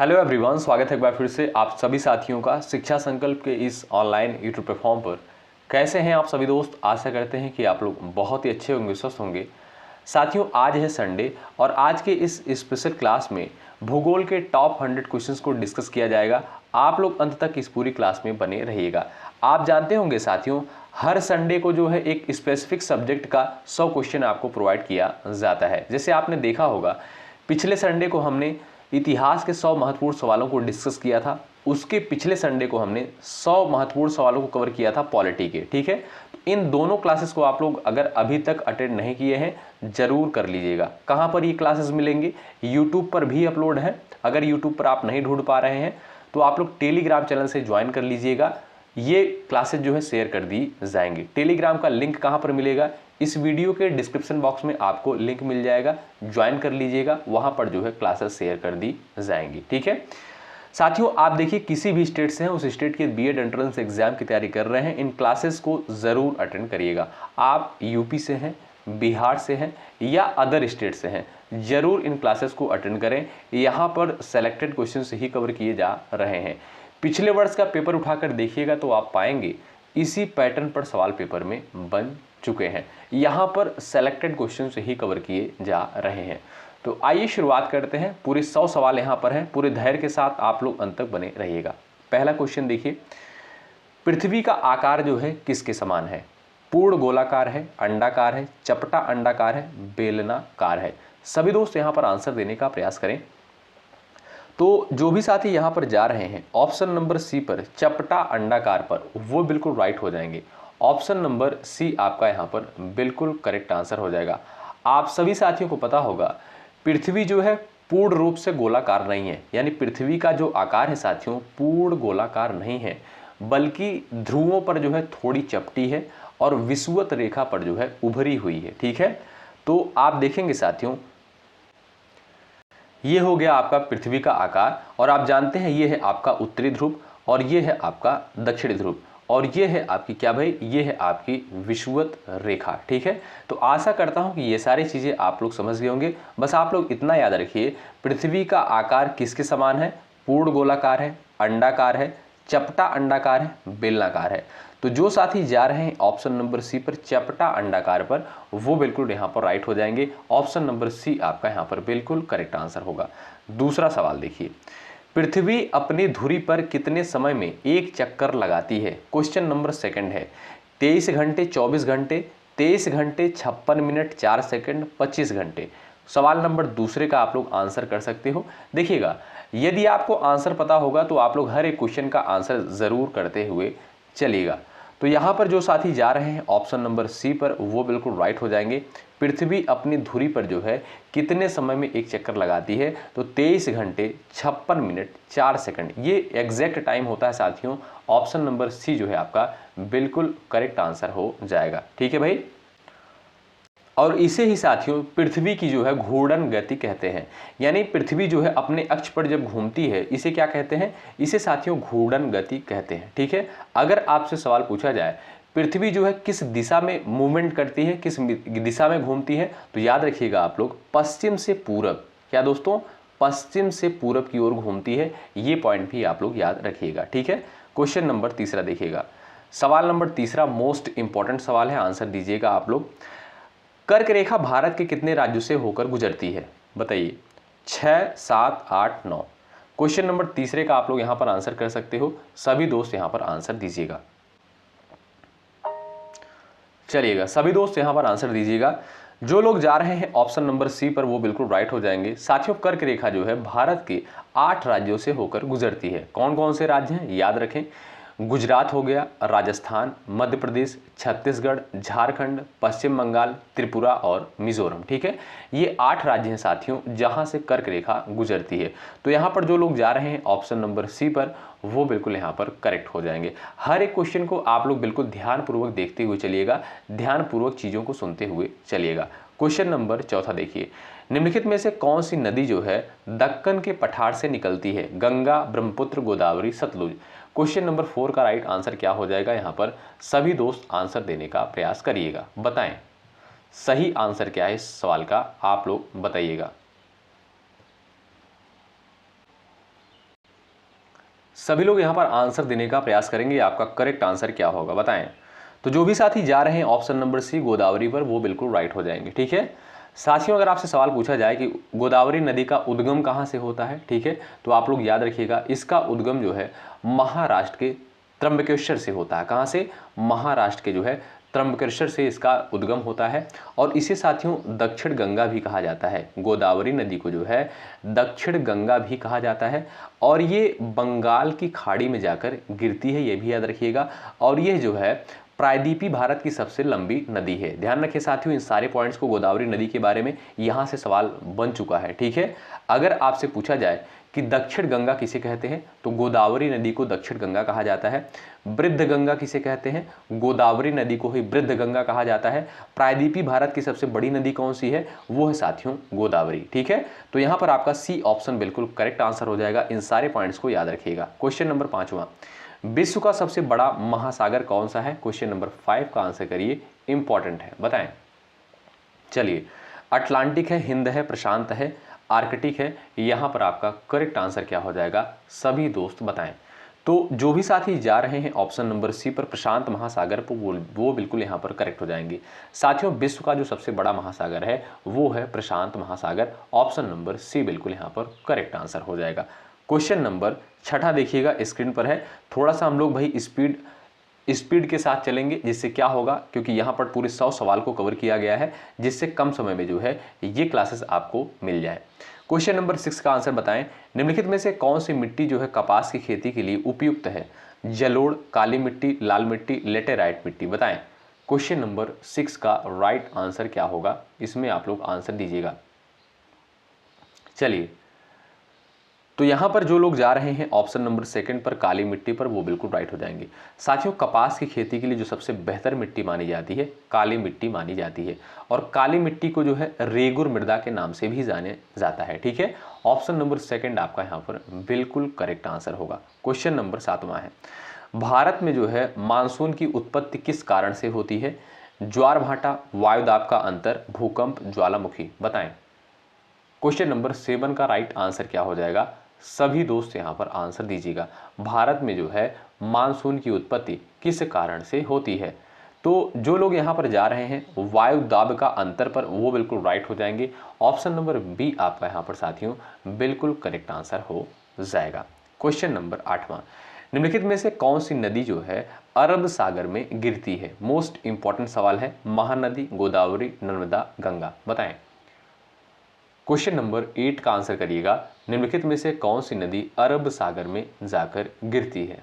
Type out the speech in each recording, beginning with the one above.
Hello everyone, स्वागत है एक बार फिर से आप सभी साथियों का शिक्षा संकल्प के इस ऑनलाइन यूट्यूब प्लेटफॉर्म पर। कैसे हैं आप सभी दोस्त? आशा करते हैं कि आप लोग बहुत ही अच्छे होंगे, स्वस्थ होंगे। साथियों, आज है संडे और आज के इस स्पेशल क्लास में भूगोल के टॉप 100 क्वेश्चंस को डिस्कस किया जाएगा। आप लोग अंत तक इस पूरी क्लास में बने रहिएगा। आप जानते होंगे साथियों, हर संडे को जो है एक स्पेसिफिक सब्जेक्ट का 100 क्वेश्चन आपको प्रोवाइड किया जाता है। जैसे आपने देखा होगा, पिछले संडे को हमने इतिहास के 100 महत्वपूर्ण सवालों को डिस्कस किया था। उसके पिछले संडे को हमने 100 महत्वपूर्ण सवालों को कवर किया था पॉलिटी के। ठीक है, तो इन दोनों क्लासेस को आप लोग अगर अभी तक अटेंड नहीं किए हैं जरूर कर लीजिएगा। कहाँ पर ये क्लासेस मिलेंगे? यूट्यूब पर भी अपलोड है। अगर यूट्यूब पर आप नहीं ढूंढ पा रहे हैं तो आप लोग टेलीग्राम चैनल से ज्वाइन कर लीजिएगा। ये क्लासेस जो है शेयर कर दी जाएंगी। टेलीग्राम का लिंक कहाँ पर मिलेगा? इस वीडियो के डिस्क्रिप्शन बॉक्स में आपको लिंक मिल जाएगा, ज्वाइन कर लीजिएगा। वहां पर जो है क्लासेस शेयर कर दी जाएंगी। ठीक है साथियों, आप देखिए किसी भी स्टेट से हैं, उस स्टेट के बीएड एंट्रेंस एग्जाम की तैयारी कर रहे हैं, इन क्लासेस को जरूर अटेंड करिएगा। आप यूपी से हैं, बिहार से हैं या अदर स्टेट से हैं, जरूर इन क्लासेस को अटेंड करें। यहाँ पर सेलेक्टेड क्वेश्चन ही कवर किए जा रहे हैं। पिछले वर्ष का पेपर उठाकर देखिएगा तो आप पाएंगे इसी पैटर्न पर सवाल पेपर में बन चुके हैं। यहाँ पर सेलेक्टेड क्वेश्चन से ही कवर किए जा रहे हैं। तो आइए शुरुआत करते हैं। पूरे 100 सवाल यहाँ पर हैं। पूरे धैर्य के साथ आप लोग अंत तक बने रहिएगा। पहला क्वेश्चन देखिए, पृथ्वी का आकार जो है किसके समान है? पूर्ण गोलाकार है, अंडाकार है, चपटा अंडाकार है, बेलनाकार है? सभी दोस्त यहाँ पर आंसर देने का प्रयास करें। तो जो भी साथी यहाँ पर जा रहे हैं ऑप्शन नंबर सी पर, चपटा अंडाकार पर, वो बिल्कुल राइट हो जाएंगे। ऑप्शन नंबर सी आपका यहाँ पर बिल्कुल करेक्ट आंसर हो जाएगा। आप सभी साथियों को पता होगा पृथ्वी जो है पूर्ण रूप से गोलाकार नहीं है, यानी पृथ्वी का जो आकार है साथियों पूर्ण गोलाकार नहीं है, बल्कि ध्रुवों पर जो है थोड़ी चपटी है और विषुवत रेखा पर जो है उभरी हुई है। ठीक है, तो आप देखेंगे साथियों, ये हो गया आपका पृथ्वी का आकार और आप जानते हैं ये है आपका उत्तरी ध्रुव और ये है आपका दक्षिणी ध्रुव और ये है आपकी क्या भाई, ये है आपकी विषुवत रेखा। ठीक है, तो आशा करता हूं कि ये सारी चीजें आप लोग समझ गए होंगे। बस आप लोग इतना याद रखिए, पृथ्वी का आकार किसके समान है? पूर्ण गोलाकार है, अंडाकार है, चपटा अंडाकार है, बेलनाकार है। तो जो साथी जा रहे हैं ऑप्शन नंबर सी पर, चपटा अंडाकार पर, वो बिल्कुल यहाँ पर राइट हो जाएंगे। ऑप्शन नंबर सी आपका यहाँ पर बिल्कुल करेक्ट आंसर होगा। दूसरा सवाल देखिए, पृथ्वी अपनी धुरी पर कितने समय में एक चक्कर लगाती है? क्वेश्चन नंबर सेकंड है। 23 घंटे, 24 घंटे, 23 घंटे 56 मिनट 4 सेकंड, 25 घंटे? सवाल नंबर दूसरे का आप लोग आंसर कर सकते हो। देखिएगा, यदि आपको आंसर पता होगा तो आप लोग हर एक क्वेश्चन का आंसर जरूर करते हुए चलिएगा। तो यहाँ पर जो साथी जा रहे हैं ऑप्शन नंबर सी पर, वो बिल्कुल राइट हो जाएंगे। पृथ्वी अपनी धुरी पर जो है कितने समय में एक चक्कर लगाती है? तो 23 घंटे 56 मिनट 4 सेकंड, ये एग्जैक्ट टाइम होता है साथियों। ऑप्शन नंबर सी जो है आपका बिल्कुल करेक्ट आंसर हो जाएगा। ठीक है भाई, और इसे ही साथियों पृथ्वी की जो है घूर्णन गति कहते हैं। यानी पृथ्वी जो है अपने अक्ष पर जब घूमती है, इसे क्या कहते हैं? इसे साथियों घूर्णन गति कहते हैं। ठीक है, अगर आपसे सवाल पूछा जाए पृथ्वी जो है किस दिशा में मूवमेंट करती है, किस दिशा में घूमती है, तो याद रखिएगा आप लोग पश्चिम से पूरब। क्या दोस्तों? पश्चिम से पूरब की ओर घूमती है। ये पॉइंट भी आप लोग याद रखिएगा। ठीक है, क्वेश्चन नंबर तीसरा देखिएगा। सवाल नंबर तीसरा मोस्ट इंपॉर्टेंट सवाल है, आंसर दीजिएगा आप लोग। कर्क रेखा भारत के कितने राज्यों से होकर गुजरती है? बताइए। 6, 7, 8, 9? क्वेश्चन नंबर तीसरे का आप लोग यहां पर आंसर कर सकते हो। सभी दोस्त यहां पर आंसर दीजिएगा। चलिएगा, सभी दोस्त यहां पर आंसर दीजिएगा। जो लोग जा रहे हैं ऑप्शन नंबर सी पर, वो बिल्कुल राइट हो जाएंगे। साथियों, कर्क रेखा जो है भारत के 8 राज्यों से होकर गुजरती है। कौन कौन से राज्य हैं याद रखें? गुजरात हो गया, राजस्थान, मध्य प्रदेश, छत्तीसगढ़, झारखंड, पश्चिम बंगाल, त्रिपुरा और मिजोरम। ठीक है, ये 8 राज्य हैं साथियों जहां से कर्क रेखा गुजरती है। तो यहां पर जो लोग जा रहे हैं ऑप्शन नंबर सी पर, वो बिल्कुल यहां पर करेक्ट हो जाएंगे। हर एक क्वेश्चन को आप लोग बिल्कुल ध्यानपूर्वक देखते हुए चलिएगा, ध्यानपूर्वक चीजों को सुनते हुए चलिएगा। क्वेश्चन नंबर चौथा देखिए, निम्नलिखित में से कौन सी नदी जो है दक्कन के पठार से निकलती है? गंगा, ब्रह्मपुत्र, गोदावरी, सतलुज? क्वेश्चन नंबर 4 का राइट आंसर क्या हो जाएगा? यहाँ पर सभी दोस्त आंसर देने का प्रयास करिएगा। बताएं सही आंसर क्या है इस सवाल का, आप लोग बताइएगा। सभी लोग यहाँ पर आंसर देने का प्रयास करेंगे, आपका करेक्ट आंसर क्या होगा बताएं। तो जो भी साथी जा रहे हैं ऑप्शन नंबर सी गोदावरी पर, वो बिल्कुल राइट हो जाएंगे। ठीक है साथियों, अगर आपसे सवाल पूछा जाए कि गोदावरी नदी का उद्गम कहाँ से होता है, ठीक है, तो आप लोग याद रखिएगा इसका उद्गम जो है महाराष्ट्र के त्र्यंबकेश्वर से होता है। कहाँ से? महाराष्ट्र के जो है त्र्यंबकेश्वर से इसका उद्गम होता है। और इसे साथियों दक्षिण गंगा भी कहा जाता है। गोदावरी नदी को जो है दक्षिण गंगा भी कहा जाता है और ये बंगाल की खाड़ी में जाकर गिरती है, ये भी याद रखिएगा। और यह जो है प्रायद्वीपीय भारत की सबसे लंबी नदी है। ध्यान रखिए साथियों इन सारे पॉइंट्स को, गोदावरी नदी के बारे में यहाँ से सवाल बन चुका है। ठीक है, अगर आपसे पूछा जाए कि दक्षिण गंगा किसे कहते हैं, तो गोदावरी नदी को दक्षिण गंगा कहा जाता है। वृद्ध गंगा किसे कहते हैं? गोदावरी नदी को ही वृद्ध गंगा कहा जाता है। प्रायद्वीपीय भारत की सबसे बड़ी नदी कौन सी है? वो है साथियों गोदावरी। ठीक है, तो यहाँ पर आपका सी ऑप्शन बिल्कुल करेक्ट आंसर हो जाएगा। इन सारे पॉइंट्स को याद रखिएगा। क्वेश्चन नंबर 5वां, विश्व का सबसे बड़ा महासागर कौन सा है? क्वेश्चन नंबर 5 का आंसर करिए, इंपॉर्टेंट है, बताएं। चलिए, अटलांटिक है, हिंद है, प्रशांत है, आर्कटिक है, यहां पर आपका करेक्ट आंसर क्या हो जाएगा सभी दोस्त बताएं। तो जो भी साथी जा रहे हैं ऑप्शन नंबर सी पर प्रशांत महासागर पर, वो बिल्कुल यहां पर करेक्ट हो जाएंगे। साथियों विश्व का जो सबसे बड़ा महासागर है वो है प्रशांत महासागर। ऑप्शन नंबर सी बिल्कुल यहां पर करेक्ट आंसर हो जाएगा। क्वेश्चन नंबर 6 देखिएगा, स्क्रीन पर है। थोड़ा सा हम लोग भाई स्पीड के साथ चलेंगे, जिससे क्या होगा, क्योंकि यहाँ पर पूरे 100 सवाल को कवर किया गया है, जिससे कम समय में जो है ये क्लासेस आपको मिल जाए। क्वेश्चन नंबर 6 का आंसर बताएं। निम्नलिखित में से कौन सी मिट्टी जो है कपास की खेती के लिए उपयुक्त है? जलोढ़, काली मिट्टी, लाल मिट्टी, लेटेराइट मिट्टी, बताएं। क्वेश्चन नंबर 6 का राइट आंसर क्या होगा, इसमें आप लोग आंसर दीजिएगा। चलिए, तो यहां पर जो लोग जा रहे हैं ऑप्शन नंबर 2 पर काली मिट्टी पर, वो बिल्कुल राइट हो जाएंगे। साथियों कपास की खेती के लिए जो सबसे बेहतर मिट्टी मानी जाती है काली मिट्टी मानी जाती है, और काली मिट्टी को जो है रेगुर मृदा के नाम से भी जाने जाता है। ठीक है, ऑप्शन नंबर 2 आपका यहाँ पर बिल्कुल करेक्ट आंसर होगा। क्वेश्चन नंबर 7वां है, भारत में जो है मानसून की उत्पत्ति किस कारण से होती है? ज्वार भाटा, वायुदाब का अंतर, भूकंप, ज्वालामुखी, बताएं। क्वेश्चन नंबर 7 का राइट आंसर क्या हो जाएगा, सभी दोस्त यहां पर आंसर दीजिएगा। भारत में जो है मानसून की उत्पत्ति किस कारण से होती है? तो जो लोग यहां पर जा रहे हैं वायु दाब का अंतर पर, वो बिल्कुल राइट हो जाएंगे। ऑप्शन नंबर बी आपका यहां पर साथियों बिल्कुल करेक्ट आंसर हो जाएगा। क्वेश्चन नंबर 8वां, निम्नलिखित में से कौन सी नदी जो है अरब सागर में गिरती है? मोस्ट इंपॉर्टेंट सवाल है। महानदी, गोदावरी, नर्मदा, गंगा, बताएं। क्वेश्चन नंबर 8 का आंसर करिएगा, निम्नलिखित में से कौन सी नदी अरब सागर में जाकर गिरती है?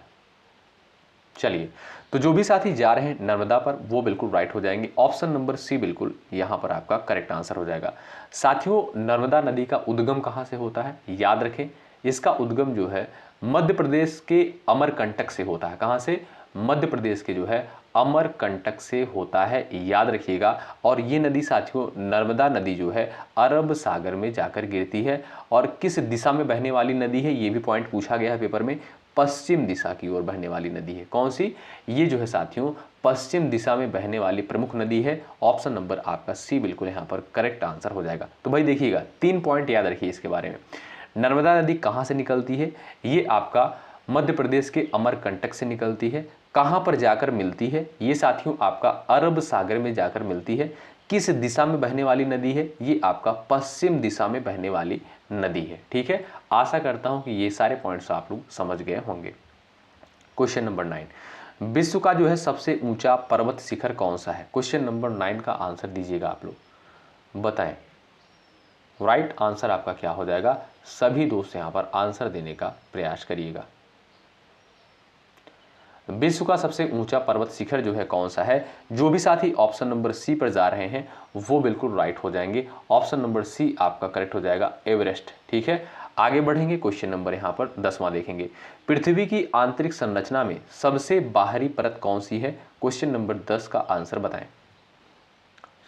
चलिए, तो जो भी साथी जा रहे हैं नर्मदा पर, वो बिल्कुल राइट हो जाएंगे। ऑप्शन नंबर सी बिल्कुल यहां पर आपका करेक्ट आंसर हो जाएगा। साथियों नर्मदा नदी का उद्गम कहां से होता है? याद रखें, इसका उद्गम जो है मध्य प्रदेश के अमरकंटक से होता है। कहां से? मध्य प्रदेश के जो है अमरकंटक से होता है, याद रखिएगा। और ये नदी साथियों नर्मदा नदी जो है अरब सागर में जाकर गिरती है। और किस दिशा में बहने वाली नदी है, ये भी पॉइंट पूछा गया है पेपर में। पश्चिम दिशा की ओर बहने वाली नदी है। कौन सी? ये जो है साथियों पश्चिम दिशा में बहने वाली प्रमुख नदी है। ऑप्शन नंबर आपका सी बिल्कुल यहाँ पर करेक्ट आंसर हो जाएगा। तो भाई देखिएगा 3 पॉइंट याद रखिए इसके बारे में। नर्मदा नदी कहाँ से निकलती है? ये आपका मध्य प्रदेश के अमरकंटक से निकलती है। कहाँ पर जाकर मिलती है? ये साथियों आपका अरब सागर में जाकर मिलती है। किस दिशा में बहने वाली नदी है? ये आपका पश्चिम दिशा में बहने वाली नदी है। ठीक है, आशा करता हूं कि ये सारे पॉइंट्स आप लोग समझ गए होंगे। क्वेश्चन नंबर 9, विश्व का जो है सबसे ऊंचा पर्वत शिखर कौन सा है? क्वेश्चन नंबर 9 का आंसर दीजिएगा आप लोग, बताएं। राइट आंसर आपका क्या हो जाएगा? सभी दोस्त यहां पर आंसर देने का प्रयास करिएगा। विश्व का सबसे ऊंचा पर्वत शिखर जो है कौन सा है? जो भी साथी ऑप्शन नंबर सी पर जा रहे हैं वो बिल्कुल राइट हो जाएंगे। ऑप्शन नंबर सी आपका करेक्ट हो जाएगा, एवरेस्ट। ठीक है, आगे बढ़ेंगे। क्वेश्चन नंबर यहाँ पर 10वां देखेंगे। पृथ्वी की आंतरिक संरचना में सबसे बाहरी परत कौन सी है? क्वेश्चन नंबर 10 का आंसर बताएं।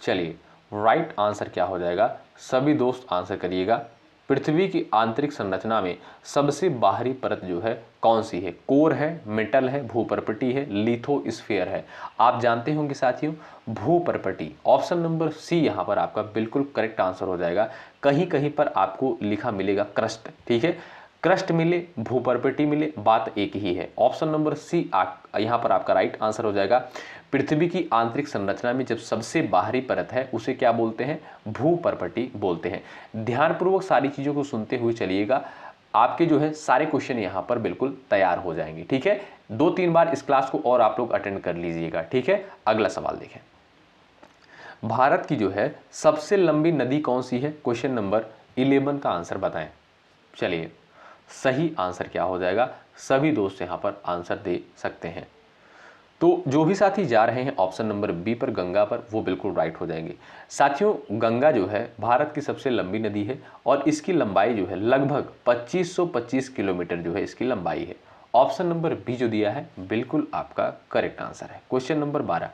चलिए, राइट आंसर क्या हो जाएगा? सभी दोस्त आंसर करिएगा। पृथ्वी की आंतरिक संरचना में सबसे बाहरी परत जो है कौन सी है? कोर है, मेटल है, भूपर्पटी है, लिथोस्फीयर है। आप जानते होंगे साथियों भूपर्पटी। ऑप्शन नंबर सी यहाँ पर आपका बिल्कुल करेक्ट आंसर हो जाएगा। कहीं कहीं पर आपको लिखा मिलेगा क्रस्ट। ठीक है, क्रस्ट मिले, भूपर्पटी मिले, बात एक ही है। ऑप्शन नंबर सी यहाँ पर आपका राइट आंसर हो जाएगा। पृथ्वी की आंतरिक संरचना में जब सबसे बाहरी परत है उसे क्या बोलते हैं? भूपर्पटी बोलते हैं। ध्यानपूर्वक सारी चीजों को सुनते हुए चलिएगा, आपके जो है सारे क्वेश्चन यहाँ पर बिल्कुल तैयार हो जाएंगे। ठीक है, 2-3 बार इस क्लास को और आप लोग अटेंड कर लीजिएगा। ठीक है, अगला सवाल देखें। भारत की जो है सबसे लंबी नदी कौन सी है? क्वेश्चन नंबर 11 का आंसर बताएं। चलिए, सही आंसर क्या हो जाएगा? सभी दोस्त यहां पर आंसर दे सकते हैं। तो जो भी साथी जा रहे हैं ऑप्शन नंबर बी पर, गंगा पर, वो बिल्कुल राइट हो जाएंगे। साथियों, गंगा जो है भारत की सबसे लंबी नदी है और इसकी लंबाई जो है लगभग 2525 किलोमीटर जो है इसकी लंबाई है। ऑप्शन नंबर बी जो दिया है बिल्कुल आपका करेक्ट आंसर है। क्वेश्चन नंबर 12,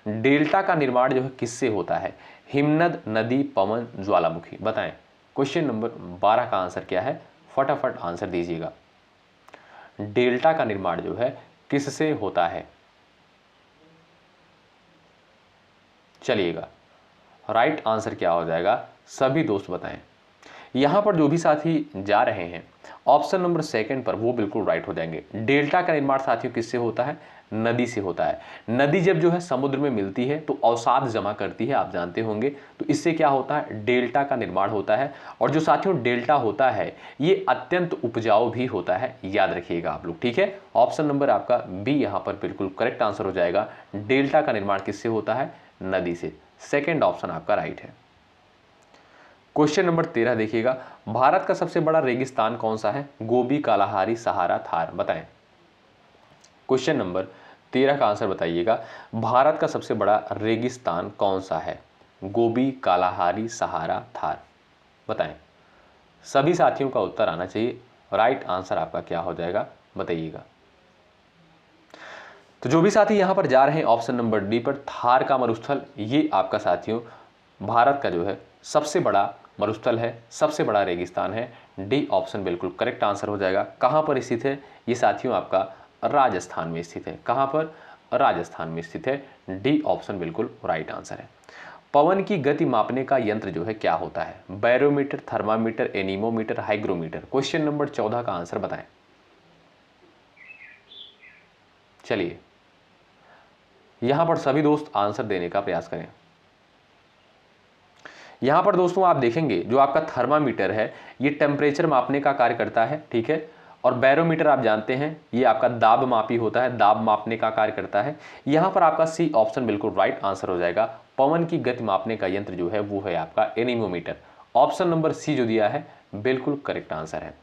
डेल्टा का निर्माण जो है किससे होता है? हिमनद, नदी, पवन, ज्वालामुखी, बताएं। क्वेश्चन नंबर 12 का आंसर क्या है? फटाफट आंसर दीजिएगा। डेल्टा का निर्माण जो है किससे होता है? चलिएगा, राइट आंसर क्या हो जाएगा? सभी दोस्त बताएं। यहां पर जो भी साथी जा रहे हैं ऑप्शन नंबर सेकंड पर, वो बिल्कुल राइट हो जाएंगे। डेल्टा का निर्माण साथियों किससे होता है? नदी से होता है। नदी जब जो है समुद्र में मिलती है तो अवसाद जमा करती है, आप जानते होंगे, तो इससे क्या होता है? डेल्टा का निर्माण होता है। और जो साथियों डेल्टा होता है ये अत्यंत उपजाऊ भी होता है, याद रखिएगा आप लोग। ठीक है, ऑप्शन नंबर आपका बी यहां पर बिल्कुल करेक्ट आंसर हो जाएगा। डेल्टा का निर्माण किससे होता है? नदी से। सेकेंड ऑप्शन आपका राइट है। क्वेश्चन नंबर 13 देखिएगा, भारत का सबसे बड़ा रेगिस्तान कौन सा है? गोबी, कालाहारी, सहारा, थार, बताएं। क्वेश्चन नंबर 13 का आंसर बताइएगा। भारत का सबसे बड़ा रेगिस्तान कौन सा है? गोबी, कालाहारी, सहारा, थार, बताएं। सभी साथियों का उत्तर आना चाहिए। राइट आंसर आपका क्या हो जाएगा बताइएगा। तो जो भी साथी यहां पर जा रहे हैं ऑप्शन नंबर डी पर, थार का मरुस्थल, ये आपका साथियों भारत का जो है सबसे बड़ा मरुस्थल है, सबसे बड़ा रेगिस्तान है। डी ऑप्शन बिल्कुल करेक्ट आंसर हो जाएगा। कहां पर स्थित है ये साथियों? आपका राजस्थान में स्थित है। कहां पर? राजस्थान में स्थित है। डी ऑप्शन बिल्कुल राइट आंसर है। पवन की गति मापने का यंत्र जो है क्या होता है? Barometer, thermometer, anemometer, hygrometer. Question number 14 का आंसर बताएं। चलिए, यहां पर सभी दोस्त आंसर देने का प्रयास करें। यहां पर दोस्तों आप देखेंगे जो आपका थर्मामीटर है ये टेम्परेचर मापने का कार्य करता है। ठीक है, और बैरोमीटर आप जानते हैं ये आपका दाब मापी होता है, दाब मापने का कार्य करता है। यहां पर आपका सी ऑप्शन बिल्कुल राइट आंसर हो जाएगा। पवन की गति मापने का यंत्र जो है वो है आपका एनीमोमीटर। ऑप्शन नंबर सी जो दिया है बिल्कुल करेक्ट आंसर है।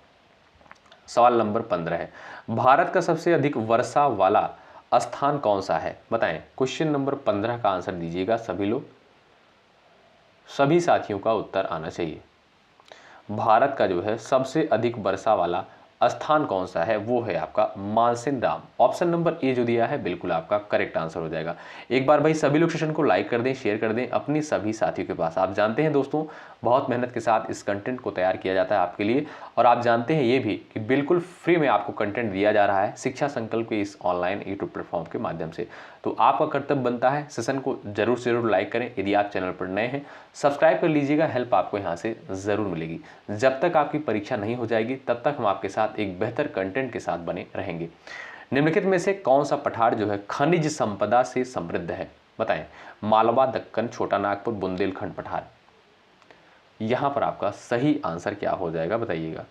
सवाल नंबर 15 है, भारत का सबसे अधिक वर्षा वाला स्थान कौन सा है? बताएं। क्वेश्चन नंबर 15 का आंसर दीजिएगा सभी लोग। सभी साथियों का उत्तर आना चाहिए। भारत का जो है सबसे अधिक वर्षा वाला स्थान कौन सा है? वो है आपका मानसिन राम। ऑप्शन नंबर ए जो दिया है बिल्कुल आपका करेक्ट आंसर हो जाएगा। एक बार भाई सभी लोग सेशन को लाइक कर दें, शेयर कर दें अपनी सभी साथियों के पास। आप जानते हैं दोस्तों बहुत मेहनत के साथ इस कंटेंट को तैयार किया जाता है आपके लिए, और आप जानते हैं ये भी कि बिल्कुल फ्री में आपको कंटेंट दिया जा रहा है शिक्षा संकल्प के इस ऑनलाइन यूट्यूब प्लेटफॉर्म के माध्यम से। तो आपका कर्तव्य बनता है सेशन को जरूर से जरूर लाइक करें। यदि आप चैनल पर नए हैं सब्सक्राइब कर लीजिएगा, हेल्प आपको यहाँ से ज़रूर मिलेगी। जब तक आपकी परीक्षा नहीं हो जाएगी तब तक हम आपके साथ एक बेहतर कंटेंट के साथ बने रहेंगे। निम्नलिखित में से कौन सा पठार जो है खनिज संपदा से समृद्ध है? बताएं। मालवा, दक्कन, छोटा नागपुर, बुंदेलखंड पठार। यहां पर आपका सही आंसर क्या हो जाएगा बताइएगा।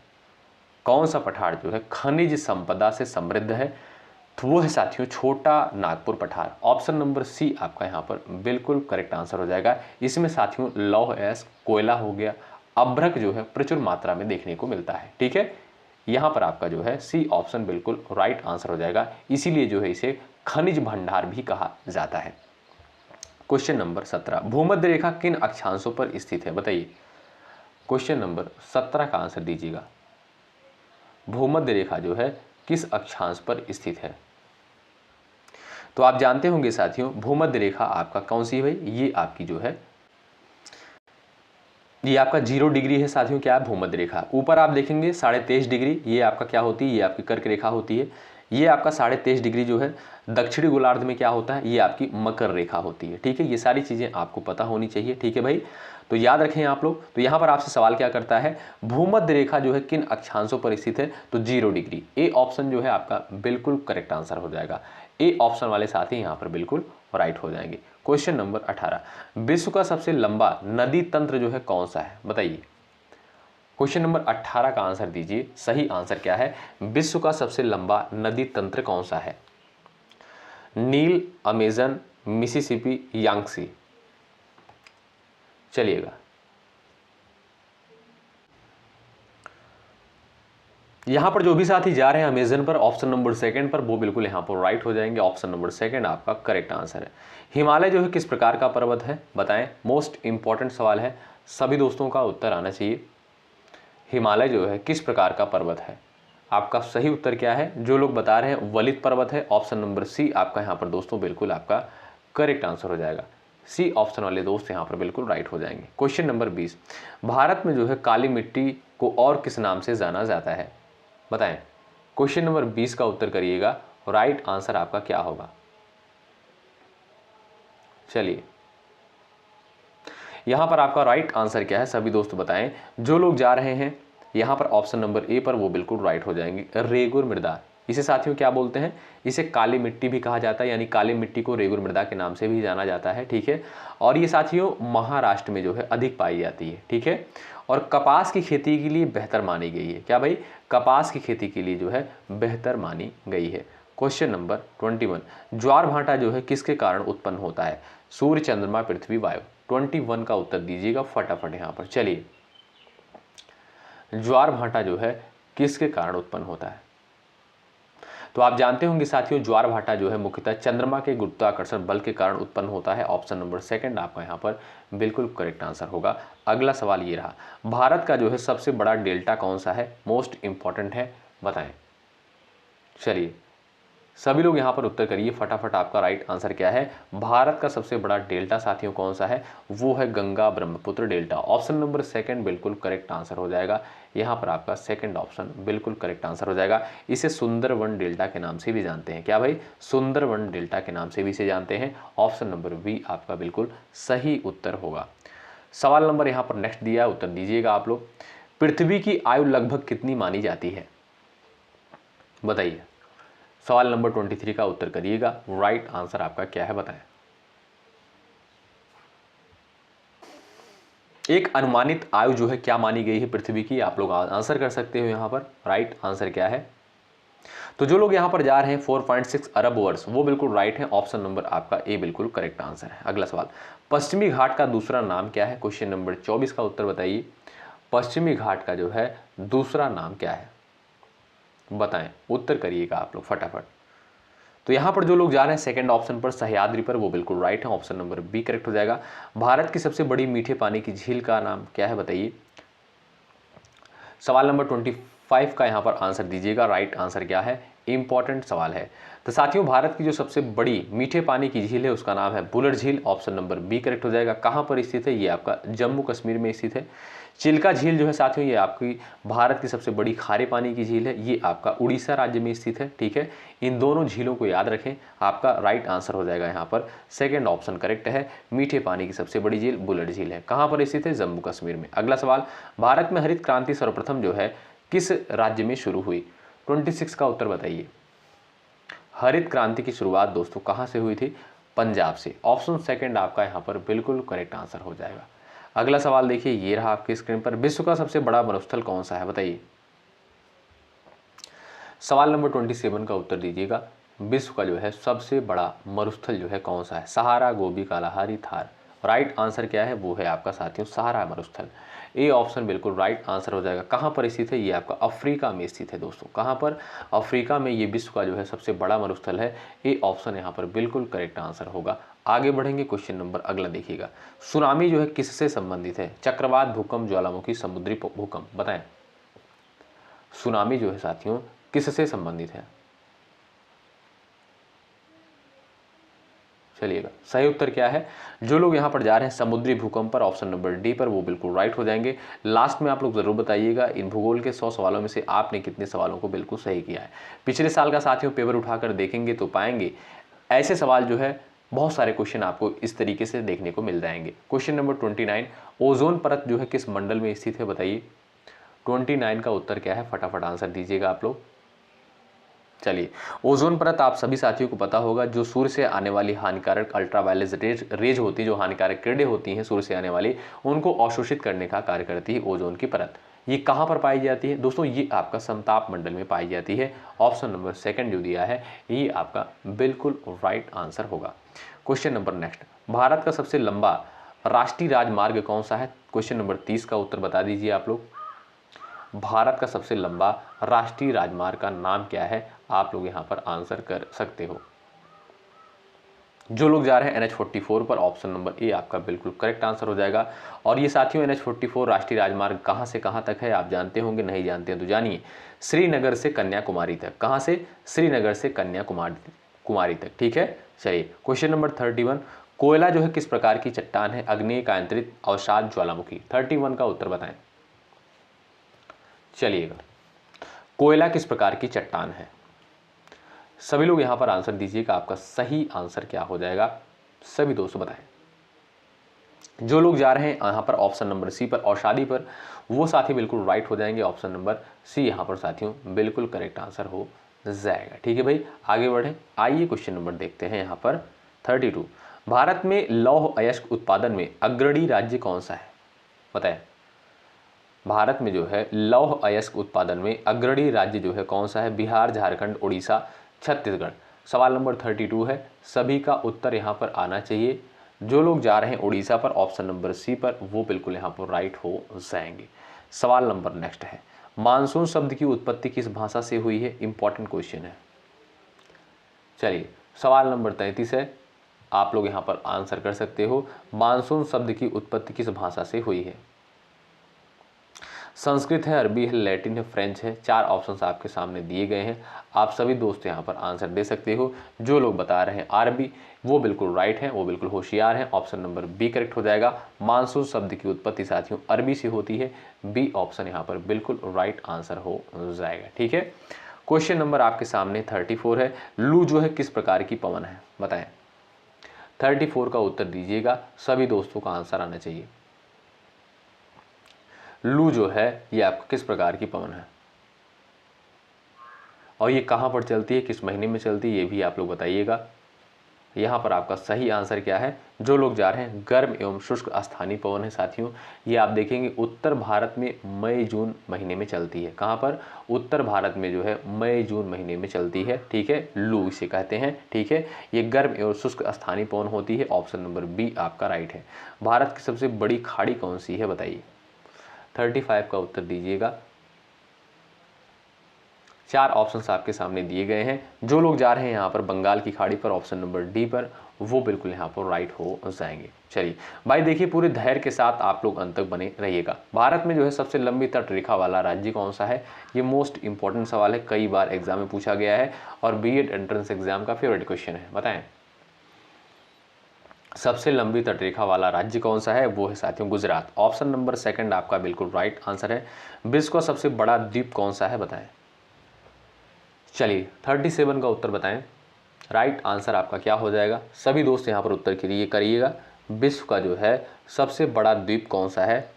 कौन सा पठार जो है खनिज संपदा से समृद्ध है? तो वो है साथियों छोटा नागपुर पठार। ऑप्शन नंबर सी आपका यहाँ पर बिल्कुल करेक्ट आंसर हो जाएगा। इसमें साथियों लौह एस, कोयला हो गया, अभ्रक जो है प्रचुर मात्रा में देखने को मिलता है। ठीक है, यहाँ पर आपका जो है सी ऑप्शन बिल्कुल राइट आंसर हो जाएगा। इसीलिए जो है इसे खनिज भंडार भी कहा जाता है। क्वेश्चन नंबर 17, भूमध्य रेखा किन अक्षांशों पर स्थित है? बताइए। क्वेश्चन नंबर 17 का आंसर दीजिएगा। भूमध्य रेखा जो है किस अक्षांश पर स्थित है? तो आप जानते होंगे साथियों भूमध्य रेखा आपका कौन सी है भाई? ये आपकी जो है ये आपका 0 डिग्री है साथियों। क्या है? भूमध्य रेखा। ऊपर आप देखेंगे 23.5 डिग्री, ये आपका क्या होती है? ये आपकी कर्क रेखा होती है। ये आपका 23.5 डिग्री जो है दक्षिणी गोलार्ध में क्या होता है? ये आपकी मकर रेखा होती है। ठीक है, ये सारी चीज़ें आपको पता होनी चाहिए। ठीक है भाई, तो याद रखें आप लोग। तो यहाँ पर आपसे सवाल क्या करता है, भूमध्य रेखा जो है किन अक्षांशों पर स्थित है, तो 0 डिग्री। ए ऑप्शन जो है आपका बिल्कुल करेक्ट आंसर हो जाएगा। ए ऑप्शन वाले साथी यहाँ पर बिल्कुल राइट हो जाएंगे। क्वेश्चन नंबर 18, विश्व का सबसे लंबा नदी तंत्र जो है कौन सा है, बताइए। क्वेश्चन नंबर 18 का आंसर दीजिए। सही आंसर क्या है, विश्व का सबसे लंबा नदी तंत्र कौन सा है? नील, अमेजन, मिसिसिपी, यांगसी। चलिएगा, यहां पर जो भी साथी जा रहे हैं अमेजन पर, ऑप्शन नंबर सेकंड पर, वो बिल्कुल यहां पर राइट हो जाएंगे। ऑप्शन नंबर सेकंड आपका करेक्ट आंसर है। हिमालय जो है किस प्रकार का पर्वत है, बताएं। मोस्ट इंपॉर्टेंट सवाल है, सभी दोस्तों का उत्तर आना चाहिए। हिमालय जो है किस प्रकार का पर्वत है? आपका सही उत्तर क्या है? जो लोग बता रहे हैं वलित पर्वत है। ऑप्शन नंबर सी आपका यहाँ पर दोस्तों बिल्कुल आपका करेक्ट आंसर हो जाएगा। सी ऑप्शन वाले दोस्त यहाँ पर बिल्कुल राइट हो जाएंगे। क्वेश्चन नंबर 20, भारत में जो है काली मिट्टी को और किस नाम से जाना जाता है, बताएं। क्वेश्चन नंबर 20 का उत्तर करिएगा, राइट आंसर आपका क्या होगा? चलिए, यहां पर आपका राइट आंसर क्या है, सभी दोस्त बताएं। जो लोग जा रहे हैं यहां पर ऑप्शन नंबर ए पर, वो बिल्कुल राइट हो जाएंगे। रेगुर मृदा, इसे साथियों क्या बोलते हैं? इसे काली मिट्टी भी कहा जाता है, यानी काली मिट्टी को रेगुर मृदा के नाम से भी जाना जाता है, ठीक है। और ये साथियों महाराष्ट्र में जो है अधिक पाई जाती है, ठीक है। और कपास की खेती के लिए बेहतर मानी गई है। क्या भाई? कपास की खेती के लिए जो है बेहतर मानी गई है। क्वेश्चन नंबर 21, ज्वार भाटा जो है किसके कारण उत्पन्न होता है? सूर्य, चंद्रमा, पृथ्वी, वायु। 21 का उत्तर दीजिएगा फटाफट यहाँ पर। चलिए, ज्वार भाटा जो है किसके कारण उत्पन्न होता है? तो आप जानते होंगे साथियों, ज्वार भाटा जो है मुख्यतः चंद्रमा के गुरुत्वाकर्षण बल के कारण उत्पन्न होता है। ऑप्शन नंबर सेकंड आपका यहाँ पर बिल्कुल करेक्ट आंसर होगा। अगला सवाल ये रहा, भारत का जो है सबसे बड़ा डेल्टा कौन सा है? मोस्ट इंपॉर्टेंट है, बताएं। चलिए, सभी लोग यहाँ पर उत्तर करिए फटाफट। आपका राइट आंसर क्या है? भारत का सबसे बड़ा डेल्टा साथियों कौन सा है? वो है Ganga Brahmaputra delta. Option number second बिल्कुल करेक्ट आंसर हो जाएगा। यहाँ पर आपका सेकंड ऑप्शन बिल्कुल करेक्ट आंसर हो जाएगा। इसे सुंदरवन डेल्टा के नाम से भी जानते हैं। क्या भाई? सुंदरवन डेल्टा के नाम से भी इसे जानते हैं। ऑप्शन नंबर बी आपका बिल्कुल सही उत्तर होगा। सवाल नंबर यहाँ पर नेक्स्ट दिया, उत्तर दीजिएगा आप लोग। पृथ्वी की आयु लगभग कितनी मानी जाती है, बताइए। सवाल नंबर 23 का उत्तर करिएगा। राइट आंसर आपका क्या है, बताएं। एक अनुमानित आयु जो है क्या मानी गई है पृथ्वी की, आप लोग आंसर कर सकते हो यहाँ पर। राइट आंसर क्या है? तो जो लोग यहाँ पर जा रहे हैं 4.6 अरब वर्ष, वो बिल्कुल राइट है। ऑप्शन नंबर आपका ए बिल्कुल करेक्ट आंसर है। अगला सवाल, पश्चिमी घाट का दूसरा नाम क्या है? क्वेश्चन नंबर 24 का उत्तर बताइए। पश्चिमी घाट का जो है दूसरा नाम क्या है, बताएं। उत्तर करिएगा आप लोग फटाफट। तो यहां पर जो लोग जा रहे हैं सेकंड ऑप्शन पर, सह्याद्री पर, वो बिल्कुल राइट है। ऑप्शन नंबर बी करेक्ट हो जाएगा। भारत की सबसे बड़ी मीठे पानी की झील का नाम क्या है, बताइए। सवाल नंबर 25 का यहां पर आंसर दीजिएगा। राइट आंसर क्या है? इंपॉर्टेंट सवाल है। तो साथियों, भारत की जो सबसे बड़ी मीठे पानी की झील है उसका नाम है बुलर झील। ऑप्शन नंबर बी करेक्ट हो जाएगा। कहां पर स्थित है? ये आपका जम्मू कश्मीर में स्थित है। चिल्का झील जो है साथियों, ये आपकी भारत की सबसे बड़ी खारे पानी की झील है। ये आपका उड़ीसा राज्य में स्थित है, ठीक है। इन दोनों झीलों को याद रखें। आपका राइट आंसर हो जाएगा यहाँ पर सेकंड ऑप्शन करेक्ट है। मीठे पानी की सबसे बड़ी झील बुलर झील है। कहाँ पर स्थित है? जम्मू कश्मीर में। अगला सवाल, भारत में हरित क्रांति सर्वप्रथम जो है किस राज्य में शुरू हुई? 26 का उत्तर बताइए। हरित क्रांति की शुरुआत दोस्तों कहाँ से हुई थी? पंजाब से। ऑप्शन सेकंड आपका यहाँ पर बिल्कुल करेक्ट आंसर हो जाएगा। अगला सवाल देखिए, ये रहा आपकी स्क्रीन पर, विश्व का सबसे बड़ा मरुस्थल कौन सा है, बताइए। सवाल नंबर 27 का उत्तर दीजिएगा। विश्व का जो है सबसे बड़ा मरुस्थल जो है कौन सा है? सहारा, गोबी, कालाहारी, थार। राइट आंसर क्या है? वो है आपका साथियों सहारा मरुस्थल। ए ऑप्शन बिल्कुल राइट आंसर हो जाएगा। कहाँ पर स्थित है? ये आपका अफ्रीका में स्थित है दोस्तों। कहाँ पर? अफ्रीका में ये विश्व का जो है सबसे बड़ा मरुस्थल है। ए ऑप्शन यहाँ पर बिल्कुल करेक्ट आंसर होगा। आगे बढ़ेंगे, क्वेश्चन नंबर अगला देखिएगा। सुनामी जो है किससे संबंधित है? चक्रवात, भूकंप, ज्वालामुखी, समुद्री भूकंप, बताएं। सुनामी जो है साथियों किससे संबंधित है? चलिएगा, सही उत्तर क्या है? जो लोग यहाँ पर जा रहे हैं समुद्री भूकंप पर, ऑप्शन नंबर डी पर, वो बिल्कुल राइट हो जाएंगे। लास्ट में आप लोग जरूर बताइएगा इन भूगोल के 100 सवालों में से आपने कितने सवालों को बिल्कुल सही किया है। पिछले साल का साथियों पेपर उठाकर देखेंगे तो पाएंगे ऐसे सवाल जो है बहुत सारे क्वेश्चन आपको इस तरीके से देखने को मिल जाएंगे। क्वेश्चन नंबर 29, ओजोन परत जो है किस मंडल में स्थित है बताइए। 29 का उत्तर क्या है, फटाफट आंसर दीजिएगा आप लोग। चलिए, ओजोन परत आप सभी साथियों को पता होगा, जो सूर्य से आने वाली हानिकारक अल्ट्रावायलेट रेज होती है, जो हानिकारक किरणें होती हैं सूर्य से आने वाली, उनको अवशोषित करने का कार्य करती है ओजोन की परत। ये कहाँ पर पाई जाती है दोस्तों, ये आपका समताप मंडल में पाई जाती है। ऑप्शन नंबर सेकंड जो दिया है ये आपका बिल्कुल राइट आंसर होगा। क्वेश्चन नंबर नेक्स्ट, भारत का सबसे लंबा राष्ट्रीय राजमार्ग कौन सा है। क्वेश्चन नंबर 30 का उत्तर बता दीजिए आप लोग। भारत का सबसे लंबा राष्ट्रीय राजमार्ग का नाम क्या है, आप लोग यहां पर आंसर कर सकते हो। जो लोग जा रहे हैं NH44 पर, ऑप्शन नंबर ए आपका बिल्कुल करेक्ट आंसर हो जाएगा। और ये साथियों NH44 राष्ट्रीय राजमार्ग कहां से कहां तक है आप जानते होंगे, नहीं जानते हैं तो जानिए। श्रीनगर से कन्याकुमारी तक। कहां से, श्रीनगर से कन्याकुमारी तक, ठीक है। चलिए, क्वेश्चन नंबर 31, कोयला जो है किस प्रकार की चट्टान है, अग्नेय, कायांतरित, अवसाद, ज्वालामुखी। 31 का उत्तर बताएं। चलिएगा, कोयला किस प्रकार की चट्टान है, सभी लोग यहां पर आंसर दीजिएगा। आपका सही आंसर क्या हो जाएगा, सभी दोस्तों बताएं। जो लोग जा रहे हैं यहां पर ऑप्शन नंबर सी पर, औषाधि पर, वो साथी बिल्कुल राइट हो जाएंगे। ऑप्शन नंबर सी यहां पर साथियों बिल्कुल करेक्ट आंसर हो जाएगा। ठीक है भाई, आगे बढ़े। आइए क्वेश्चन नंबर देखते हैं यहां पर 32, भारत में लौह अयस्क उत्पादन में अग्रणी राज्य कौन सा है, बताएं। भारत में जो है लौह अयस्क उत्पादन में अग्रणी राज्य जो है कौन सा है, बिहार, झारखंड, उड़ीसा, छत्तीसगढ़। सवाल नंबर 32 है, सभी का उत्तर यहाँ पर आना चाहिए। जो लोग जा रहे हैं उड़ीसा पर, ऑप्शन नंबर सी पर, वो बिल्कुल यहाँ पर राइट हो जाएंगे। सवाल नंबर नेक्स्ट है, मानसून शब्द की उत्पत्ति किस भाषा से हुई है, इंपॉर्टेंट क्वेश्चन है। चलिए, सवाल नंबर 33 है, आप लोग यहाँ पर आंसर कर सकते हो। मानसून शब्द की उत्पत्ति किस भाषा से हुई है, संस्कृत है, अरबी है, लैटिन है, फ्रेंच है। 4 ऑप्शंस आपके सामने दिए गए हैं, आप सभी दोस्त यहाँ पर आंसर दे सकते हो। जो लोग बता रहे हैं अरबी, वो बिल्कुल राइट हैं, वो बिल्कुल होशियार हैं। ऑप्शन नंबर बी करेक्ट हो जाएगा। मानसून शब्द की उत्पत्ति साथियों अरबी से होती है। बी ऑप्शन यहाँ पर बिल्कुल राइट आंसर हो जाएगा। ठीक है, क्वेश्चन नंबर आपके सामने 34 है, लू जो है किस प्रकार की पवन है, बताएं। 34 का उत्तर दीजिएगा, सभी दोस्तों का आंसर आना चाहिए। लू जो है ये आपका किस प्रकार की पवन है, और ये कहां पर चलती है, किस महीने में चलती है, ये भी आप लोग बताइएगा। यहां पर आपका सही आंसर क्या है, जो लोग जा रहे हैं गर्म एवं शुष्क स्थानीय पवन है साथियों। ये आप देखेंगे उत्तर भारत में मई जून महीने में चलती है। कहां पर, उत्तर भारत में जो है मई जून महीने में चलती है। ठीक है, लू इसे कहते हैं। ठीक है, ये गर्म एवं शुष्क स्थानीय पवन होती है। ऑप्शन नंबर बी आपका राइट है। भारत की सबसे बड़ी खाड़ी कौन सी है, बताइए। 35 का उत्तर दीजिएगा। 4 ऑप्शंस आपके सामने दिए गए हैं। जो लोग जा रहे हैं यहाँ पर बंगाल की खाड़ी पर, ऑप्शन नंबर डी पर, वो बिल्कुल यहाँ पर राइट हो जाएंगे। चलिए भाई, देखिए पूरे धैर्य के साथ आप लोग अंत तक बने रहिएगा। भारत में जो है सबसे लंबी तट रेखा वाला राज्य कौन सा है, ये मोस्ट इंपॉर्टेंट सवाल है, कई बार एग्जाम में पूछा गया है और बीएड एंट्रेंस एग्जाम का फेवरेट क्वेश्चन है। बताएं, सबसे लंबी तटरेखा वाला राज्य कौन सा है, वो है साथियों गुजरात। ऑप्शन नंबर सेकंड आपका बिल्कुल राइट आंसर है। विश्व का सबसे बड़ा द्वीप कौन सा है, बताएं। चलिए 37 का उत्तर बताएं। राइट आंसर आपका क्या हो जाएगा, सभी दोस्त यहाँ पर उत्तर के लिए करिएगा। विश्व का जो है सबसे बड़ा द्वीप कौन सा है,